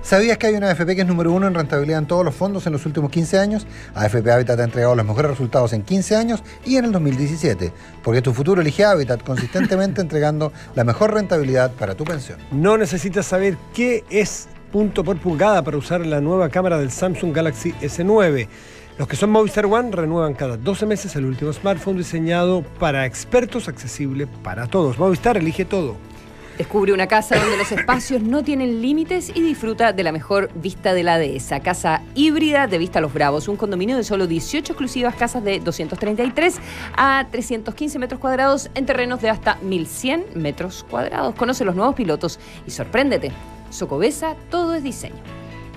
¿Sabías que hay una AFP que es número 1 en rentabilidad en todos los fondos en los últimos 15 años? AFP Habitat ha entregado los mejores resultados en 15 años y en el 2017. Porque tu futuro elige Habitat, consistentemente entregando la mejor rentabilidad para tu pensión. No necesitas saber qué es punto por pulgada para usar la nueva cámara del Samsung Galaxy S9. Los que son Movistar One renuevan cada 12 meses el último smartphone diseñado para expertos, accesible para todos. Movistar elige todo. Descubre una casa donde los espacios no tienen límites y disfruta de la mejor vista de la dehesa. Casa híbrida de Vista Los Bravos, un condominio de solo 18 exclusivas casas de 233 a 315 metros cuadrados en terrenos de hasta 1.100 metros cuadrados. Conoce los nuevos pilotos y sorpréndete. Socobesa, todo es diseño.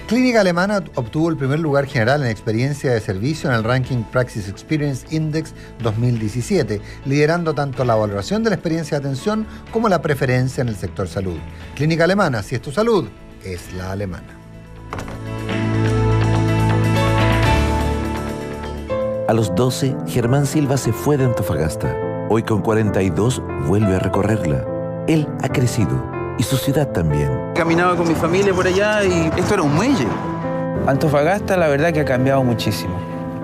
Clínica Alemana obtuvo el primer lugar general en experiencia de servicio en el ranking Praxis Experience Index 2017, liderando tanto la valoración de la experiencia de atención como la preferencia en el sector salud. Clínica Alemana, si es tu salud, es la alemana. A los 12, Germán Silva se fue de Antofagasta. Hoy con 42 vuelve a recorrerla. Él ha crecido. Y su ciudad también. Caminaba con mi familia por allá y esto era un muelle. Antofagasta la verdad que ha cambiado muchísimo.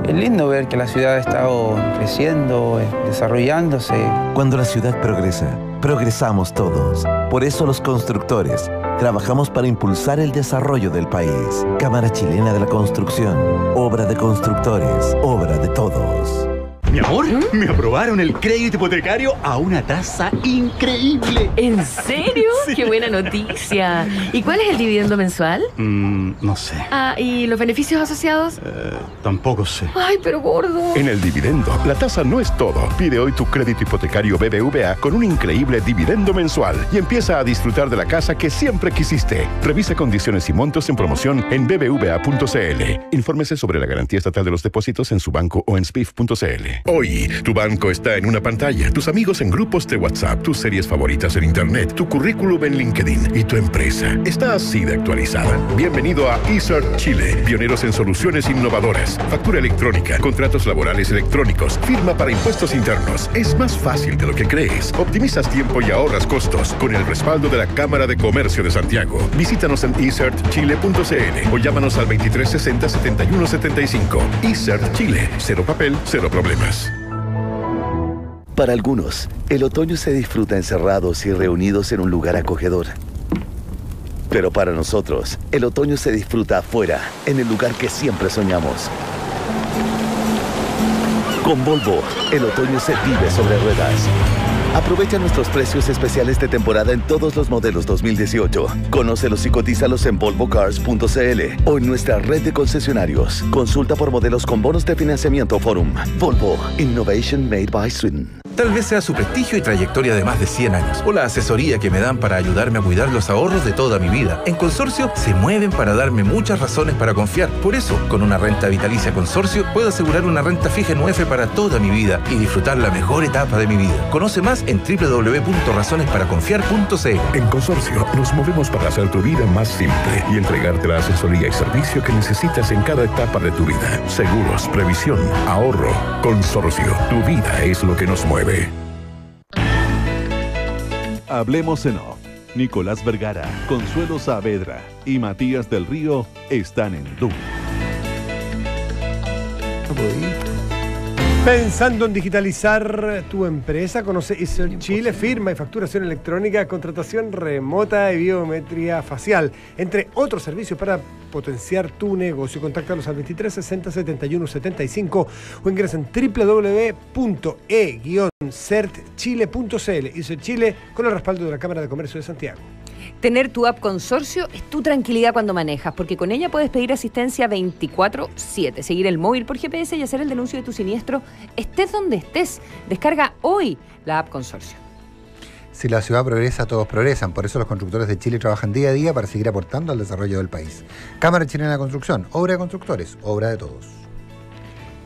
Es lindo ver que la ciudad ha estado creciendo, desarrollándose. Cuando la ciudad progresa, progresamos todos. Por eso los constructores trabajamos para impulsar el desarrollo del país. Cámara Chilena de la Construcción. Obra de constructores. Obra de todos. Mi amor, me aprobaron el crédito hipotecario a una tasa increíble. ¿En serio? Sí. ¡Qué buena noticia! ¿Y cuál es el dividendo mensual? No sé. Ah, ¿y los beneficios asociados? Tampoco sé. Ay, pero gordo. En el dividendo, la tasa no es todo. Pide hoy tu crédito hipotecario BBVA con un increíble dividendo mensual y empieza a disfrutar de la casa que siempre quisiste. Revisa condiciones y montos en promoción en bbva.cl. Infórmese sobre la garantía estatal de los depósitos en su banco o en spif.cl. Hoy, tu banco está en una pantalla, tus amigos en grupos de WhatsApp, tus series favoritas en Internet, tu currículum en LinkedIn y tu empresa está así de actualizada. Bienvenido a eCert Chile, pioneros en soluciones innovadoras, factura electrónica, contratos laborales electrónicos, firma para impuestos internos. Es más fácil de lo que crees. Optimizas tiempo y ahorras costos con el respaldo de la Cámara de Comercio de Santiago. Visítanos en ecertchile.cl o llámanos al 2360-7175. eCert Chile. Cero papel, cero problemas. Para algunos, el otoño se disfruta encerrados y reunidos en un lugar acogedor. Pero para nosotros, el otoño se disfruta afuera, en el lugar que siempre soñamos. Con Volvo, el otoño se vive sobre ruedas. Aprovecha nuestros precios especiales de temporada en todos los modelos 2018. Conócelos y cotízalos en volvocars.cl o en nuestra red de concesionarios. Consulta por modelos con bonos de financiamiento Forum. Volvo, Innovation Made by Sweden. Tal vez sea su prestigio y trayectoria de más de 100 años, o la asesoría que me dan para ayudarme a cuidar los ahorros de toda mi vida. En Consorcio se mueven para darme muchas razones para confiar. Por eso, con una renta vitalicia Consorcio, puedo asegurar una renta fija en UEF para toda mi vida y disfrutar la mejor etapa de mi vida. Conoce más en www.razonesparaconfiar.cl. En Consorcio, nos movemos para hacer tu vida más simple y entregarte la asesoría y servicio que necesitas en cada etapa de tu vida. Seguros, previsión, ahorro. Consorcio, tu vida es lo que nos mueve. Hablemos en off. Nicolás Vergara, Consuelo Saavedra y Matías del Río están en Duna. Pensando en digitalizar tu empresa, conoce eCert Chile, firma y facturación electrónica, contratación remota y biometría facial, entre otros servicios para potenciar tu negocio. Contáctalos al 23 60 71 75 o ingresa en www.e-certchile.cl. eCert Chile con el respaldo de la Cámara de Comercio de Santiago. Tener tu app Consorcio es tu tranquilidad cuando manejas, porque con ella puedes pedir asistencia 24/7, seguir el móvil por GPS y hacer el denuncio de tu siniestro, estés donde estés. Descarga hoy la app Consorcio. Si la ciudad progresa, todos progresan. Por eso los constructores de Chile trabajan día a día para seguir aportando al desarrollo del país. Cámara Chilena de Construcción, obra de constructores, obra de todos.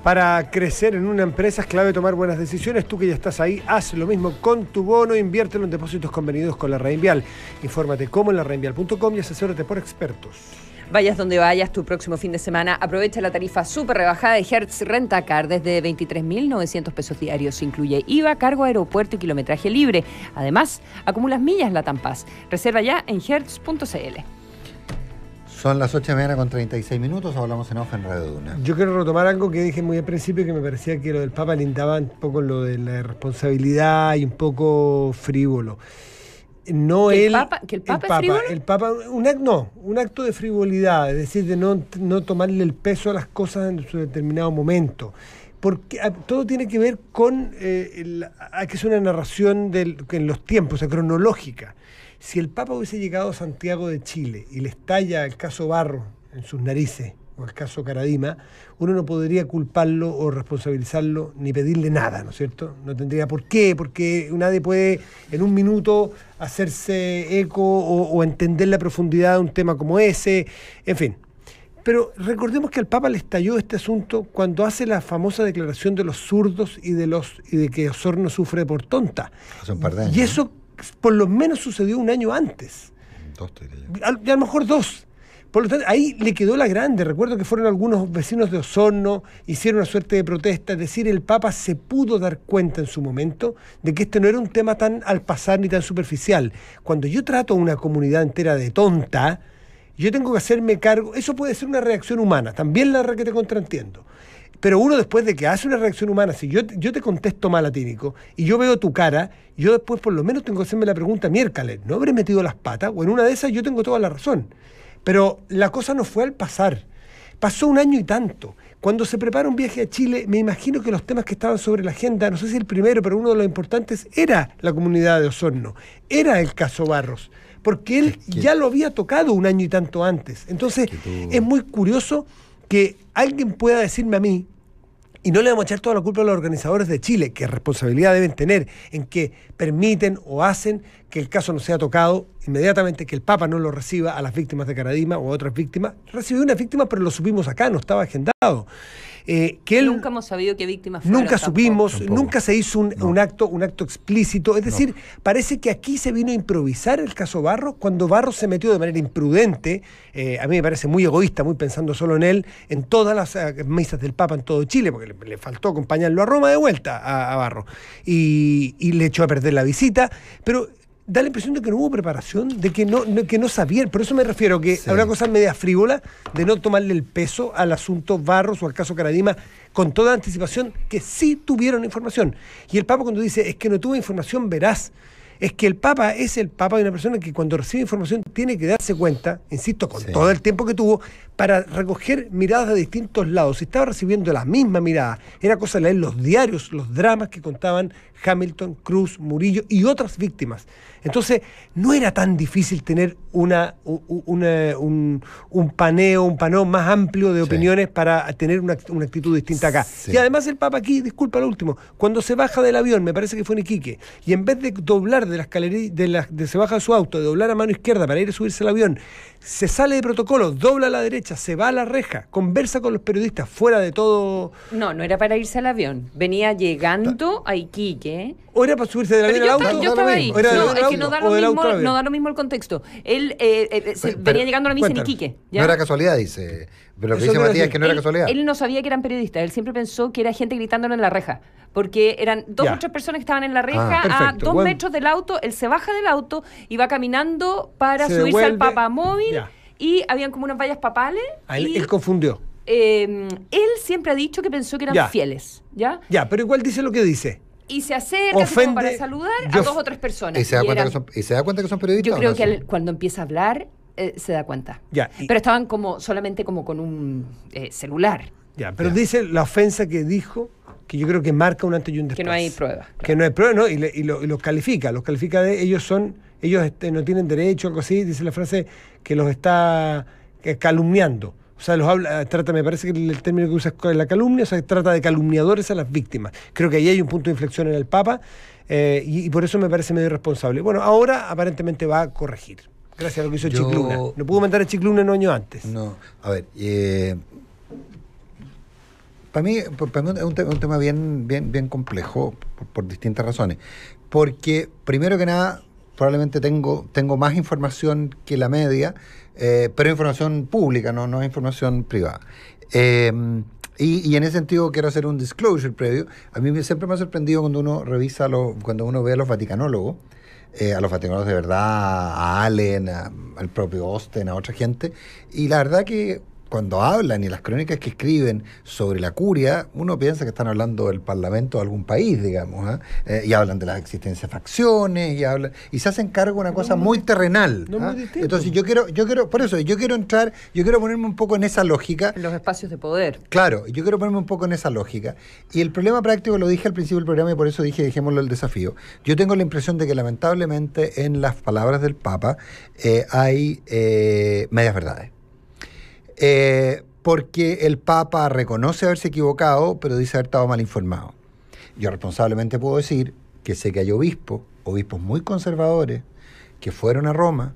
Para crecer en una empresa es clave tomar buenas decisiones. Tú que ya estás ahí, haz lo mismo con tu bono, inviértelo en depósitos convenidos con la Reinvial. Infórmate cómo en lareinvial.com y asesórate por expertos. Vayas donde vayas tu próximo fin de semana, aprovecha la tarifa súper rebajada de Hertz Rentacar desde 23.900 pesos diarios. Incluye IVA, cargo aeropuerto y kilometraje libre. Además, acumulas millas LATAM Pass. Reserva ya en hertz.cl. Son las 8:30 con 36 minutos, hablamos en off en Radio Duna. Yo quiero retomar algo que dije muy al principio, que me parecía que lo del Papa lindaba un poco lo de la responsabilidad y un poco frívolo. No ¿Que él, el Papa es frívolo? El Papa, un acto de frivolidad, es decir, de no tomarle el peso a las cosas en su determinado momento. Porque todo tiene que ver con que es una narración en los tiempos, o sea, cronológica. Si el Papa hubiese llegado a Santiago de Chile y le estalla el caso Barro en sus narices, o el caso Caradima, uno no podría culparlo o responsabilizarlo ni pedirle nada, ¿no es cierto? No tendría por qué, porque nadie puede en un minuto hacerse eco o entender la profundidad de un tema como ese, en fin. Pero recordemos que al Papa le estalló este asunto cuando hace la famosa declaración de los zurdos y de que Osorno sufre por tonta. Hace un par de años. Y eso por lo menos sucedió un año antes. 2, te diría yo. A lo mejor 2. Por lo tanto, ahí le quedó la grande. Recuerdo que fueron algunos vecinos de Osorno, hicieron una suerte de protesta. Es decir, el Papa se pudo dar cuenta en su momento de que este no era un tema tan al pasar ni tan superficial. Cuando yo trato a una comunidad entera de tonta, yo tengo que hacerme cargo. Eso puede ser una reacción humana, también la que te contraentiendo. Pero uno después de que hace una reacción humana, si yo te contesto mal a ti, Nico, y yo veo tu cara, yo después por lo menos tengo que hacerme la pregunta, miércoles, ¿no habré metido las patas? O en una de esas yo tengo toda la razón. Pero la cosa no fue al pasar. Pasó un año y tanto. Cuando se prepara un viaje a Chile, me imagino que los temas que estaban sobre la agenda, no sé si el primero, pero uno de los importantes era la comunidad de Osorno, era el caso Barros, porque él ya lo había tocado un año y tanto antes. Entonces, es muy curioso que alguien pueda decirme a mí, y no le vamos a echar toda la culpa a los organizadores de Chile, que responsabilidad deben tener en que permiten o hacen que el caso no sea tocado inmediatamente, que el Papa no lo reciba a las víctimas de Caradima o a otras víctimas. Recibió una víctima, pero lo supimos acá, no estaba agendado. Que él, nunca hemos sabido qué víctimas fueron. Nunca supimos, tampoco. Nunca se hizo un acto explícito. Es decir, parece que aquí se vino a improvisar el caso Barros, cuando Barros se metió de manera imprudente, a mí me parece muy egoísta, muy pensando solo en él, en todas las misas del Papa en todo Chile, porque le faltó acompañarlo a Roma de vuelta a Barros, y le echó a perder la visita, pero da la impresión de que no hubo preparación, de que no sabían. Por eso me refiero que a una cosa media frívola de no tomarle el peso al asunto Barros o al caso Caradima con toda anticipación, que sí tuvieron información. Y el Papa, cuando dice es que no tuvo información veraz, es que el Papa es el Papa de una persona que cuando recibe información tiene que darse cuenta, insisto, con todo el tiempo que tuvo, para recoger miradas de distintos lados. Si estaba recibiendo la misma mirada, era cosa de leer los diarios, los dramas que contaban Hamilton, Cruz, Murillo y otras víctimas. Entonces, no era tan difícil tener un paneo más amplio de opiniones para tener una actitud distinta acá. Y además el Papa aquí, disculpa lo último, cuando se baja del avión, me parece que fue en Iquique, y en vez de doblar de la escalería, se baja de su auto, de doblar a mano izquierda para ir a subirse al avión, se sale de protocolo, dobla a la derecha, se va a la reja, conversa con los periodistas fuera de todo. No era para irse al avión. Venía llegando a Iquique. ¿O era para subirse del avión al auto? Yo estaba ahí. No, es que no da lo mismo el contexto. Él venía llegando a la misa en Iquique. ¿Ya? No era casualidad, dice. Pero lo que dice Matías es que no era casualidad. Él no sabía que eran periodistas. Él siempre pensó que era gente gritándolo en la reja. Porque eran 2 o 3 personas que estaban en la reja a 2 metros del auto. Él se baja del auto y va caminando para subirse al papamóvil. Y habían como unas vallas papales. Él confundió. Él siempre ha dicho que pensó que eran fieles. ¿Ya? Pero igual dice lo que dice. Y se acerca así como para saludar a 2 o 3 personas. ¿Y se da cuenta que son periodistas? Yo creo que cuando empieza a hablar se da cuenta. Pero estaban solamente como con un celular. Pero dice la ofensa que dijo, que yo creo que marca un antes y un después. Que no hay pruebas. Que no hay pruebas, ¿no? Y los califica. Los califica de ellos no tienen derecho, algo así, dice la frase, que los está calumniando. O sea, me parece que el término que usa es la calumnia, o sea, trata de calumniadores a las víctimas. Creo que ahí hay un punto de inflexión en el Papa, y por eso me parece medio irresponsable. Bueno, ahora aparentemente va a corregir, gracias a lo que hizo Chicluna. No pudo mandar a Chicluna un año antes. No, a ver, para mí es un tema bien complejo por distintas razones. Porque, primero que nada, probablemente tengo más información que la media, pero información pública, no es información privada. Y en ese sentido quiero hacer un disclosure previo. A mí siempre me ha sorprendido cuando uno revisa, cuando uno ve a los vaticanólogos, de verdad, a Allen, al propio Osten, a otra gente, y la verdad que cuando hablan y las crónicas que escriben sobre la curia, uno piensa que están hablando del parlamento de algún país, digamos, y hablan de las existencias de facciones, y se hacen cargo de una cosa muy terrenal. Muy Entonces yo quiero ponerme un poco en esa lógica. En los espacios de poder. Claro, yo quiero ponerme un poco en esa lógica. Y el problema práctico, lo dije al principio del programa y por eso dije, dejémoslo el desafío. Yo tengo la impresión de que lamentablemente en las palabras del Papa hay medias verdades. Porque el Papa reconoce haberse equivocado, pero dice haber estado mal informado. Yo responsablemente puedo decir que sé que hay obispos muy conservadores, que fueron a Roma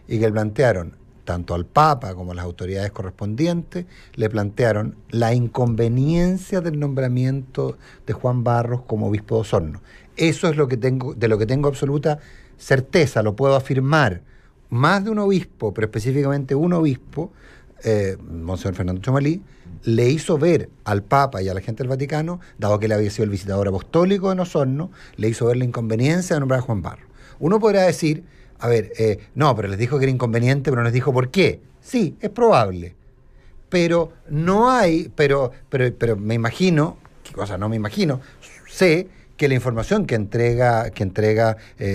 y que plantearon, tanto al Papa como a las autoridades correspondientes, le plantearon la inconveniencia del nombramiento de Juan Barros como obispo de Osorno. Eso es de lo que tengo absoluta certeza, lo puedo afirmar. Más de un obispo, pero específicamente un obispo, Monseñor Fernando Chomalí, le hizo ver al Papa y a la gente del Vaticano, dado que él había sido el visitador apostólico en Osorno, le hizo ver la inconveniencia de nombrar a Juan Barros. Uno podrá decir, no, pero les dijo que era inconveniente, pero no les dijo por qué. Sí, es probable. Pero no hay, pero me imagino, sé que la información que entrega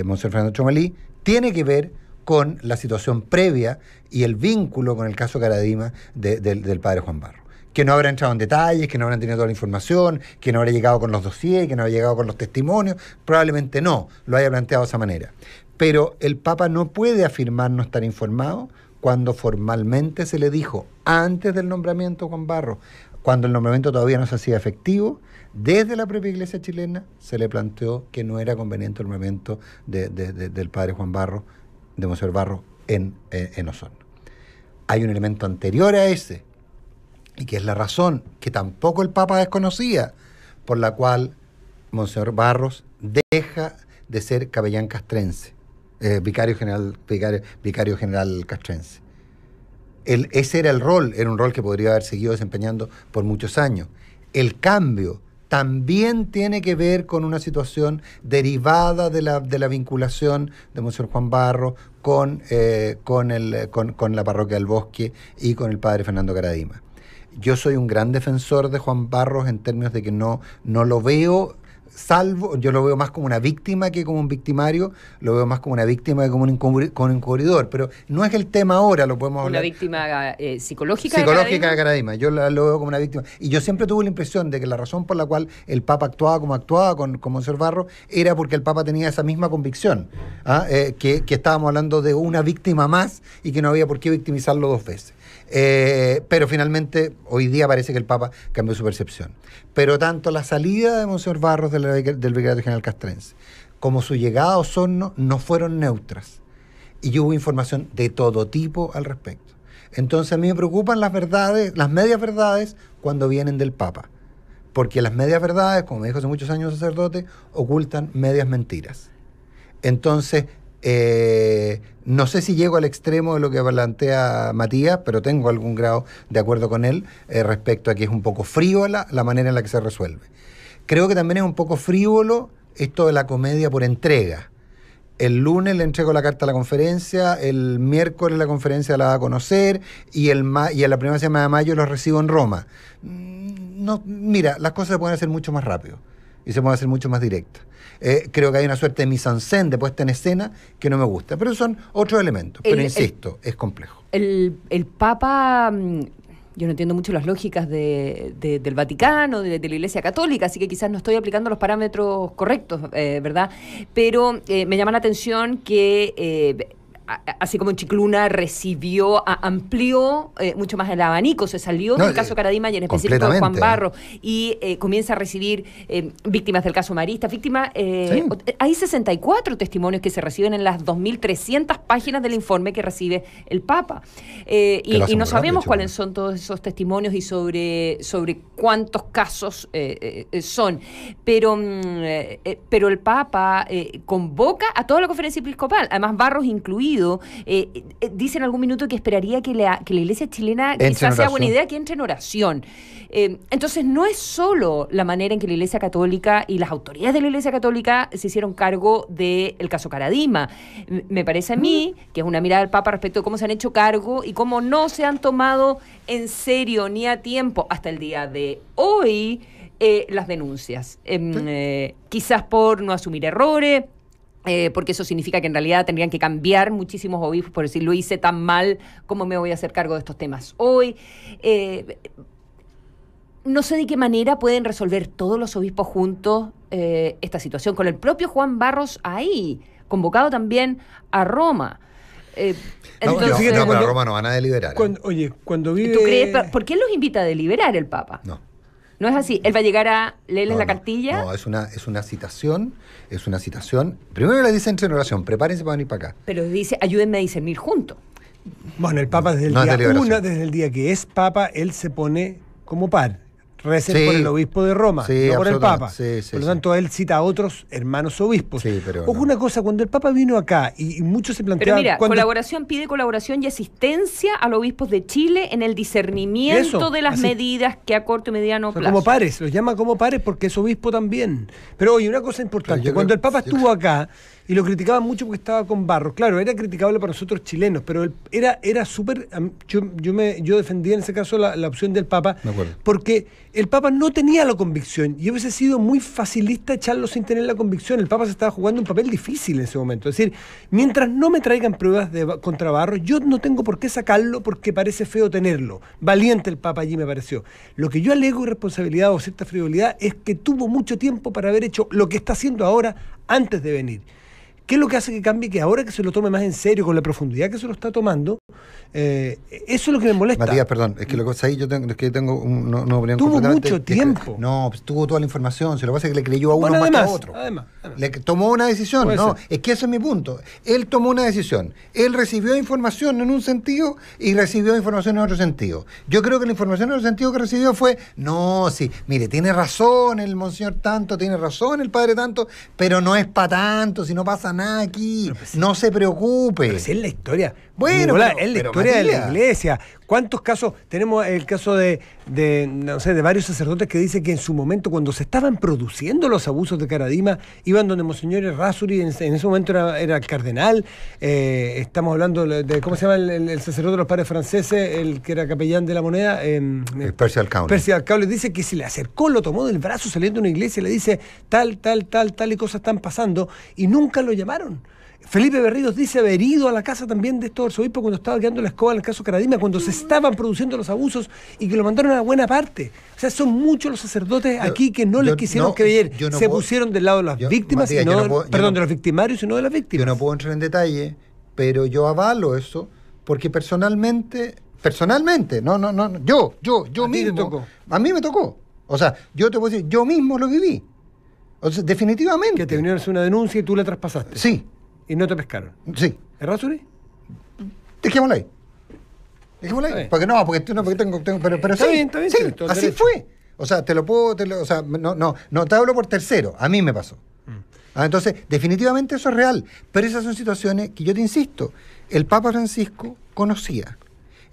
Monseñor Fernando Chomalí tiene que ver con la situación previa y el vínculo con el caso Caradima del padre Juan Barros. que no habrá entrado en detalles, que no habrán tenido toda la información, que no habrá llegado con los dossiers, que no habrá llegado con los testimonios. Probablemente no, lo haya planteado de esa manera. Pero el Papa no puede afirmar no estar informado cuando formalmente se le dijo, antes del nombramiento de Juan Barros, cuando el nombramiento todavía no se hacía efectivo, desde la propia Iglesia chilena se le planteó que no era conveniente el nombramiento del padre Juan Barros, de Monseñor Barros, en Osorno. Hay un elemento anterior a ese, y que es la razón que tampoco el Papa desconocía, por la cual Monseñor Barros deja de ser capellán castrense, vicario general castrense. Ese era el rol, era un rol que podría haber seguido desempeñando por muchos años. El cambio también tiene que ver con una situación derivada de la vinculación de Monseñor Juan Barros con la parroquia del Bosque y con el padre Fernando Caradima. Yo soy un gran defensor de Juan Barros en términos de que no lo veo, yo lo veo más como una víctima que como un victimario, lo veo más como una víctima que como un encubridor, pero no es el tema ahora, lo podemos hablar. ¿Una víctima psicológica de Caradima? Yo lo veo como una víctima. Y yo siempre tuve la impresión de que la razón por la cual el Papa actuaba como actuaba con Monseñor Barros era porque el Papa tenía esa misma convicción, que estábamos hablando de una víctima más y que no había por qué victimizarlo dos veces. Pero finalmente hoy día parece que el Papa cambió su percepción. Pero tanto la salida de Monseñor Barros del Vicario General Castrense como su llegada a Osorno no fueron neutras. Y hubo información de todo tipo al respecto. Entonces a mí me preocupan las medias verdades cuando vienen del Papa. Porque las medias verdades, como me dijo hace muchos años un sacerdote, ocultan medias mentiras. Entonces, no sé si llego al extremo de lo que plantea Matías, pero tengo algún grado de acuerdo con él respecto a que es un poco frívola la manera en la que se resuelve. Creo que también es un poco frívolo esto de la comedia por entrega. El lunes le entrego la carta a la conferencia, el miércoles la conferencia la va a conocer y en la primera semana de mayo los recibo en Roma. Mira, las cosas se pueden hacer mucho más rápido y se pueden hacer mucho más directas. Creo que hay una suerte de mise-en-scène, de puesta en escena, que no me gusta. Pero son otros elementos. Pero insisto, es complejo. El Papa, yo no entiendo mucho las lógicas del Vaticano, de la Iglesia Católica, así que quizás no estoy aplicando los parámetros correctos, ¿verdad? Pero me llama la atención que así como en Chicluna amplió mucho más el abanico, se salió del caso Caradima y en específico de Juan Barros, y comienza a recibir víctimas del caso Marista, hay 64 testimonios que se reciben en las 2.300 páginas del informe que recibe el Papa, y no sabemos cuáles son todos esos testimonios y sobre cuántos casos son, pero el Papa convoca a toda la conferencia episcopal, además Barros incluido. Dice en algún minuto que esperaría que la Iglesia chilena quizás sea buena idea que entre en oración. Entonces no es solo la manera en que la Iglesia Católica y las autoridades de la Iglesia Católica se hicieron cargo del caso Caradima. Me parece a mí que es una mirada del Papa respecto de cómo se han hecho cargo y cómo no se han tomado en serio ni a tiempo hasta el día de hoy las denuncias. Quizás por no asumir errores, porque eso significa que en realidad tendrían que cambiar muchísimos obispos, por decir, lo hice tan mal, ¿cómo me voy a hacer cargo de estos temas hoy? No sé de qué manera pueden resolver todos los obispos juntos esta situación, con el propio Juan Barros ahí, convocado también a Roma. Entonces, pero a Roma no van a deliberar. Cuando vive... ¿Tú crees? ¿Por qué los invita a deliberar el Papa? No es así. Él va a llegar a leerles la cartilla. No, es una citación. Primero le dice entre en oración, prepárense para venir para acá. Pero dice, ayúdenme a discernir juntos. Bueno, el Papa desde el día que es Papa, él se pone como par. Recen por el obispo de Roma, no por el Papa. Por lo tanto, él cita a otros hermanos obispos. Ojo, una cosa, cuando el Papa vino acá, y muchos se planteaban... Pero mira, pide colaboración y asistencia a los obispos de Chile en el discernimiento de las medidas que a corto y mediano plazo. Como pares, los llama como pares porque es obispo también. Pero oye, una cosa importante, cuando el Papa estuvo acá, y lo criticaban mucho porque estaba con Barros. Claro, era criticable para nosotros chilenos, pero era súper... Yo defendía en ese caso la opción del Papa, porque el Papa no tenía la convicción y hubiese sido muy facilista echarlo sin tener la convicción. El Papa se estaba jugando un papel difícil en ese momento. Es decir, mientras no me traigan pruebas contra Barros, yo no tengo por qué sacarlo porque parece feo tenerlo. Valiente el Papa allí me pareció. Lo que yo alego irresponsabilidad o cierta frivolidad es que tuvo mucho tiempo para haber hecho lo que está haciendo ahora antes de venir. ¿Qué es lo que hace que cambie? Que ahora que se lo tome más en serio, con la profundidad que se lo está tomando, eso es lo que me molesta. Matías, perdón, es que lo que pasa ahí tengo una opinión tuvo completamente... mucho tiempo. No, pues tuvo toda la información, si lo que pasa es que le creyó a uno más que a otro. Además. Le tomó una decisión, es que ese es mi punto. Él tomó una decisión. Él recibió información en un sentido y recibió información en otro sentido. Yo creo que la información en otro sentido que recibió fue, mire, tiene razón el monseñor tanto, tiene razón el padre tanto, pero no es para tanto, si no pasa nada aquí, no se preocupe. Pero si es la historia. Bueno, es la historia de la iglesia. ¿Cuántos casos? Tenemos el caso de varios sacerdotes que dicen que en su momento, cuando se estaban produciendo los abusos de Caradima, iban donde Monseñor Errázuriz, en ese momento era el cardenal. Estamos hablando de, ¿cómo se llama el sacerdote de los padres franceses, el que era capellán de la moneda? Percival Cowley. Percival Cowley dice que se le acercó, lo tomó del brazo saliendo de una iglesia, le dice tal y cosas están pasando, y nunca lo llamaron. Felipe Berríos dice haber ido a la casa también de estos arzobispos cuando estaba quedando la escoba en el caso Caradima, cuando se estaban produciendo los abusos y que lo mandaron a buena parte. O sea, son muchos los sacerdotes aquí que no les quisieron creer. Se pusieron del lado de las víctimas, de los victimarios y no de las víctimas. Yo no puedo entrar en detalle, pero yo avalo eso porque personalmente, yo mismo, a mí me tocó. O sea, yo te puedo decir, yo mismo lo viví. O sea, definitivamente. Que te vinieron a hacer una denuncia y tú la traspasaste. Sí. ¿Y no te pescaron? Sí. ¿Errázuriz? Dejémosla ahí. Porque tengo pero está bien, sí, así fue. O sea, no te hablo por tercero, a mí me pasó. Entonces, definitivamente eso es real, pero esas son situaciones que yo te insisto, el Papa Francisco conocía.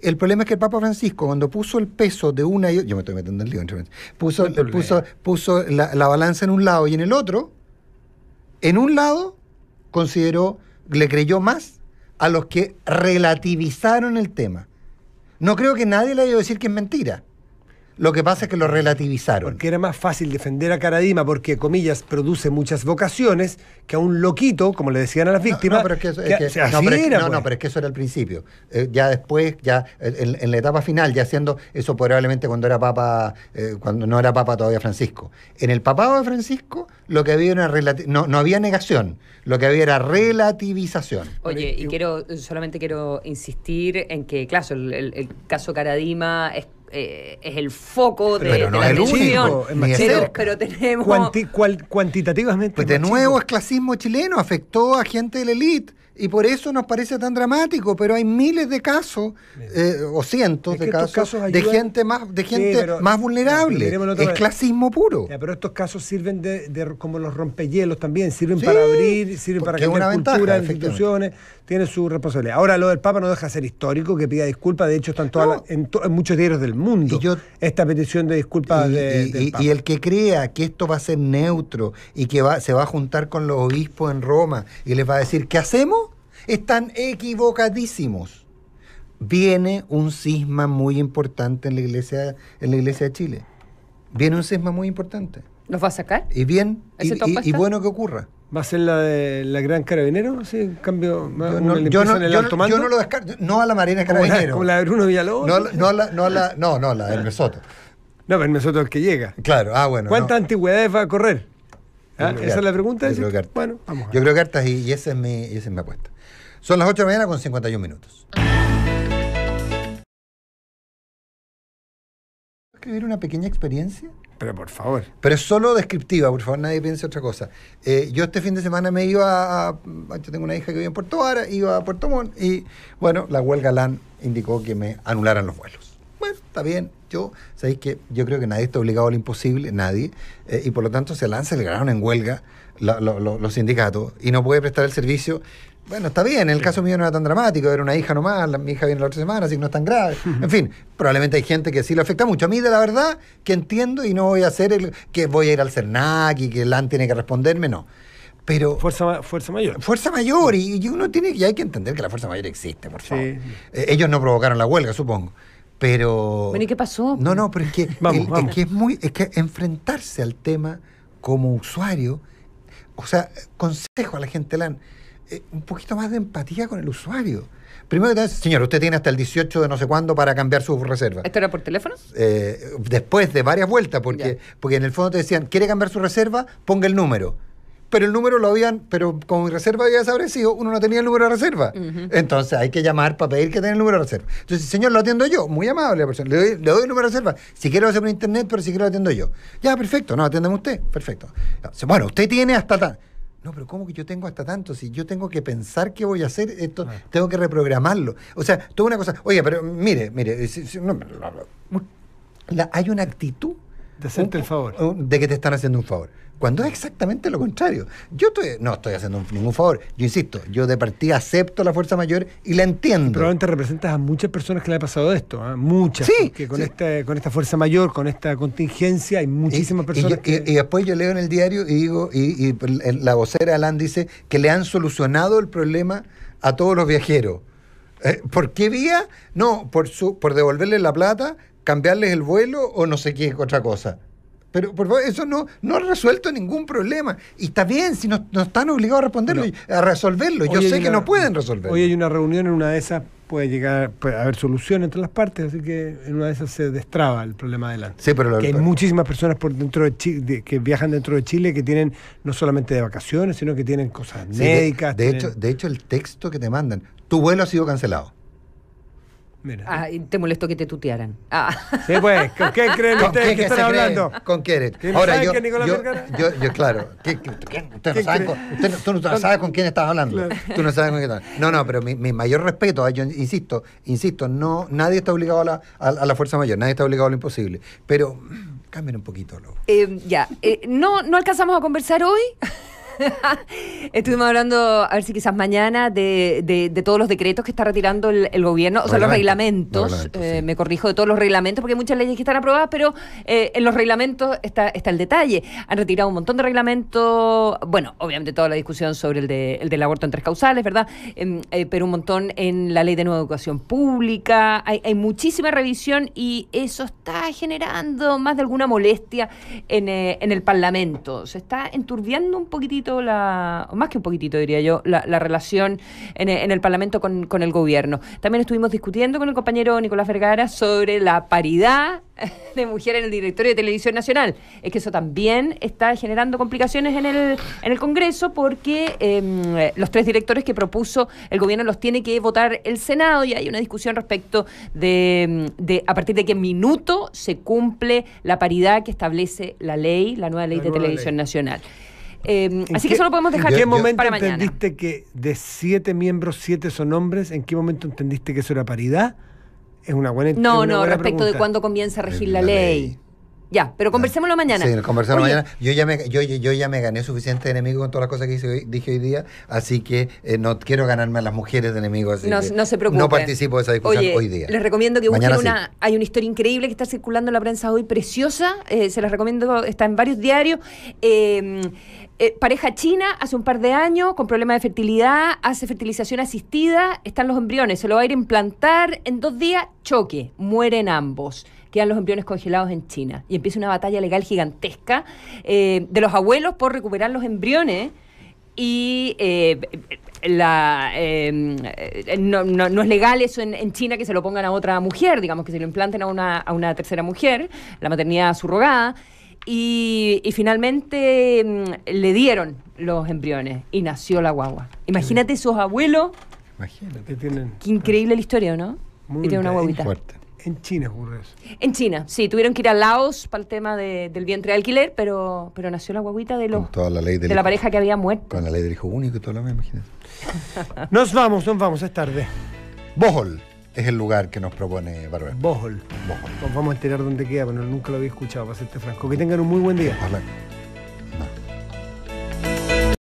El problema es que el Papa Francisco, cuando puso el peso de una y yo me estoy metiendo en el lío, puso la balanza en un lado y en el otro, en un lado le creyó más a los que relativizaron el tema. No creo que nadie le haya decir que es mentira. Lo que pasa es que lo relativizaron. Porque era más fácil defender a Caradima porque, comillas, produce muchas vocaciones que a un loquito, como le decían a las víctimas. Pero es que eso era el principio. Ya después, en la etapa final, ya haciendo eso probablemente cuando era Papa, cuando no era Papa todavía Francisco. En el papado de Francisco, lo que había era no había negación, lo que había era relativización. Oye, y solamente quiero insistir en que, claro, el caso Caradima es el foco de la atención, pero tenemos cuantitativamente pues de nuevo es clasismo chileno, afectó a gente de la élite y por eso nos parece tan dramático, pero hay miles de casos o cientos de casos de gente más vulnerable. Es clasismo puro. Pero estos casos sirven de como los rompehielos también, sirven para abrir, sirven para cambiar cultura, instituciones, tiene su responsabilidad. Ahora, lo del Papa no deja de ser histórico, que pida disculpas, de hecho están en muchos diarios del mundo esta petición de disculpas del Papa. Y el que crea que esto va a ser neutro y que se va a juntar con los obispos en Roma y les va a decir ¿qué hacemos? Están equivocadísimos. Viene un cisma muy importante en la iglesia de Chile. Viene un cisma muy importante. ¿Nos va a sacar? Y bueno que ocurra. ¿Va a ser la de la Gran Carabinero? Sí, en cambio, yo no lo descarto. No a la Marina Carabinero. Como la de Bruno Villalobos. No, la del Mesoto. No, pero el Mesoto es el que llega. Claro, bueno. ¿Cuántas antigüedades va a correr? ¿Esa es la pregunta? Yo creo que hartas. Bueno, vamos a ver. Yo creo que hartas y esa es mi apuesta. Son las 8 de la mañana con 51 minutos. ¿Escribir una pequeña experiencia? Pero por favor. Pero es solo descriptiva, por favor, nadie piense otra cosa. Yo este fin de semana me iba yo tengo una hija que vive en Puerto Vara, iba a Puerto Montt y, bueno, la huelga LAN indicó que me anularan los vuelos. Bueno, está bien. ¿Sabéis que yo creo que nadie está obligado a lo imposible? Nadie. Y por lo tanto se declararon en huelga los sindicatos y no puede prestar el servicio. Bueno, está bien, en el caso mío no era tan dramático, era una hija nomás, mi hija viene la otra semana, así que no es tan grave. En fin, probablemente hay gente que sí lo afecta mucho. A mí, de la verdad, que entiendo y no voy a hacer que voy a ir al CERNAC y que el LAN tiene que responderme, no. Pero Fuerza mayor. fuerza mayor, y uno tiene, y hay que entender que la fuerza mayor existe, por favor. Sí. Ellos no provocaron la huelga, supongo. Pero. Bueno, ¿y qué pasó? No, pero es que, Vamos. es que enfrentarse al tema como usuario, o sea, consejo a la gente, un poquito más de empatía con el usuario. Primero que todo, señor, usted tiene hasta el 18 de no sé cuándo para cambiar su reserva. ¿Esto era por teléfono? Después de varias vueltas, porque en el fondo te decían, ¿quiere cambiar su reserva? Ponga el número. Pero el número pero como mi reserva había desaparecido, uno no tenía el número de reserva. Entonces hay que llamar para pedir que tenga el número de reserva. Entonces, señor, lo atiendo yo. Muy amable la persona. Le doy el número de reserva. Si quiero hacer por internet, pero si quiero lo atiendo yo. Ya, perfecto. No, atiéndeme usted. Perfecto. Bueno, usted tiene hasta tanto. No, pero ¿cómo que yo tengo hasta tanto? Si yo tengo que pensar qué voy a hacer, esto tengo que reprogramarlo. O sea, toda una cosa. Oiga, pero mire, hay una actitud De hacerte el favor. de que te están haciendo un favor. Cuando es exactamente lo contrario. No estoy haciendo ningún favor. Yo insisto, yo de partida acepto la fuerza mayor y la entiendo. Probablemente representas a muchas personas que le ha pasado esto, muchas. Sí, Que con esta fuerza mayor, con esta contingencia, hay muchísimas personas y después yo leo en el diario y digo, y la vocera Alán dice que le han solucionado el problema a todos los viajeros. ¿Por qué vía? No, por devolverles la plata, cambiarles el vuelo o no sé qué otra cosa. Pero por favor, eso no ha resuelto ningún problema. Y está bien, si no están obligados a responderlo, a resolverlo. Yo sé que no pueden resolverlo. Hoy hay una reunión, en una de esas puede haber solución entre las partes, así que en una de esas se destraba el problema adelante. Sí, pero que hay muchísimas personas por dentro de Chile, que viajan dentro de Chile, que tienen no solamente de vacaciones, sino que tienen cosas médicas. De hecho, el texto que te mandan, tu vuelo ha sido cancelado. Mira. Y te molestó que te tutearan. Sí, pues, ¿con qué creen ustedes que están hablando? ¿Con qué? Ahora, yo claro. Usted tú no sabes con quién estás hablando. Claro. Tú no sabes con quién estás hablando. No, pero mi mayor respeto, yo insisto, nadie está obligado a la fuerza mayor, nadie está obligado a lo imposible. Pero cambien un poquito. No alcanzamos a conversar hoy. Estuvimos hablando, a ver si quizás mañana, de todos los decretos que está retirando el gobierno, o sea, los reglamentos. Sí. Me corrijo, de todos los reglamentos, porque hay muchas leyes que están aprobadas, pero en los reglamentos está el detalle. Han retirado un montón de reglamentos, bueno, obviamente toda la discusión sobre el del aborto en 3 causales, ¿verdad? Pero un montón en la ley de nueva educación pública. Hay muchísima revisión y eso está generando más de alguna molestia en el Parlamento. Se está enturbiando un poquitito, o más que un poquitito diría yo, la relación en el Parlamento con el gobierno. También estuvimos discutiendo con el compañero Nicolás Vergara sobre la paridad de mujeres en el directorio de Televisión Nacional. Es que eso también está generando complicaciones en el Congreso, porque los 3 directores que propuso el gobierno los tiene que votar el Senado, y hay una discusión respecto de a partir de qué minuto se cumple la paridad que establece la nueva ley de Televisión Nacional. Así que eso lo podemos dejar. ¿En qué momento para mañana? ¿Entendiste que de 7 miembros, 7 son hombres? ¿En qué momento entendiste que eso era paridad? Es una buena respecto pregunta. De cuándo comienza a regir la ley. Ya, pero conversémoslo mañana. Sí, conversamos mañana. Yo ya me gané suficiente enemigo con todas las cosas que dije hoy día, así que no quiero ganarme a las mujeres de enemigos. No se preocupe. No participo de esa discusión hoy día. Les recomiendo que busquen mañana hay una historia increíble que está circulando en la prensa hoy, preciosa. Se las recomiendo, está en varios diarios. Pareja china, hace un par de años, con problemas de fertilidad, hace fertilización asistida, están los embriones, se lo va a ir a implantar en 2 días, choque, mueren ambos. Quedan los embriones congelados en China. Y empieza una batalla legal gigantesca de los abuelos por recuperar los embriones. Y no es legal eso en China, que se lo pongan a otra mujer, digamos, que se lo implanten a una tercera mujer, la maternidad subrogada. Y finalmente le dieron los embriones y nació la guagua. Imagínate esos abuelos. Imagínate. Qué increíble la historia, ¿no? Muy y tiene una guaguita. Fuerte. En China ocurre eso. En China, sí, tuvieron que ir a Laos para el tema del vientre de alquiler, pero nació la guaguita de la pareja que había muerto. Con la ley del hijo único y todo lo demás, imagínate. Nos vamos, es tarde. Bohol es el lugar que nos propone Bárbara. Bohol. Nos vamos a enterar dónde queda, pero nunca lo había escuchado, para serte franco. Que tengan un muy buen día. Ojalá.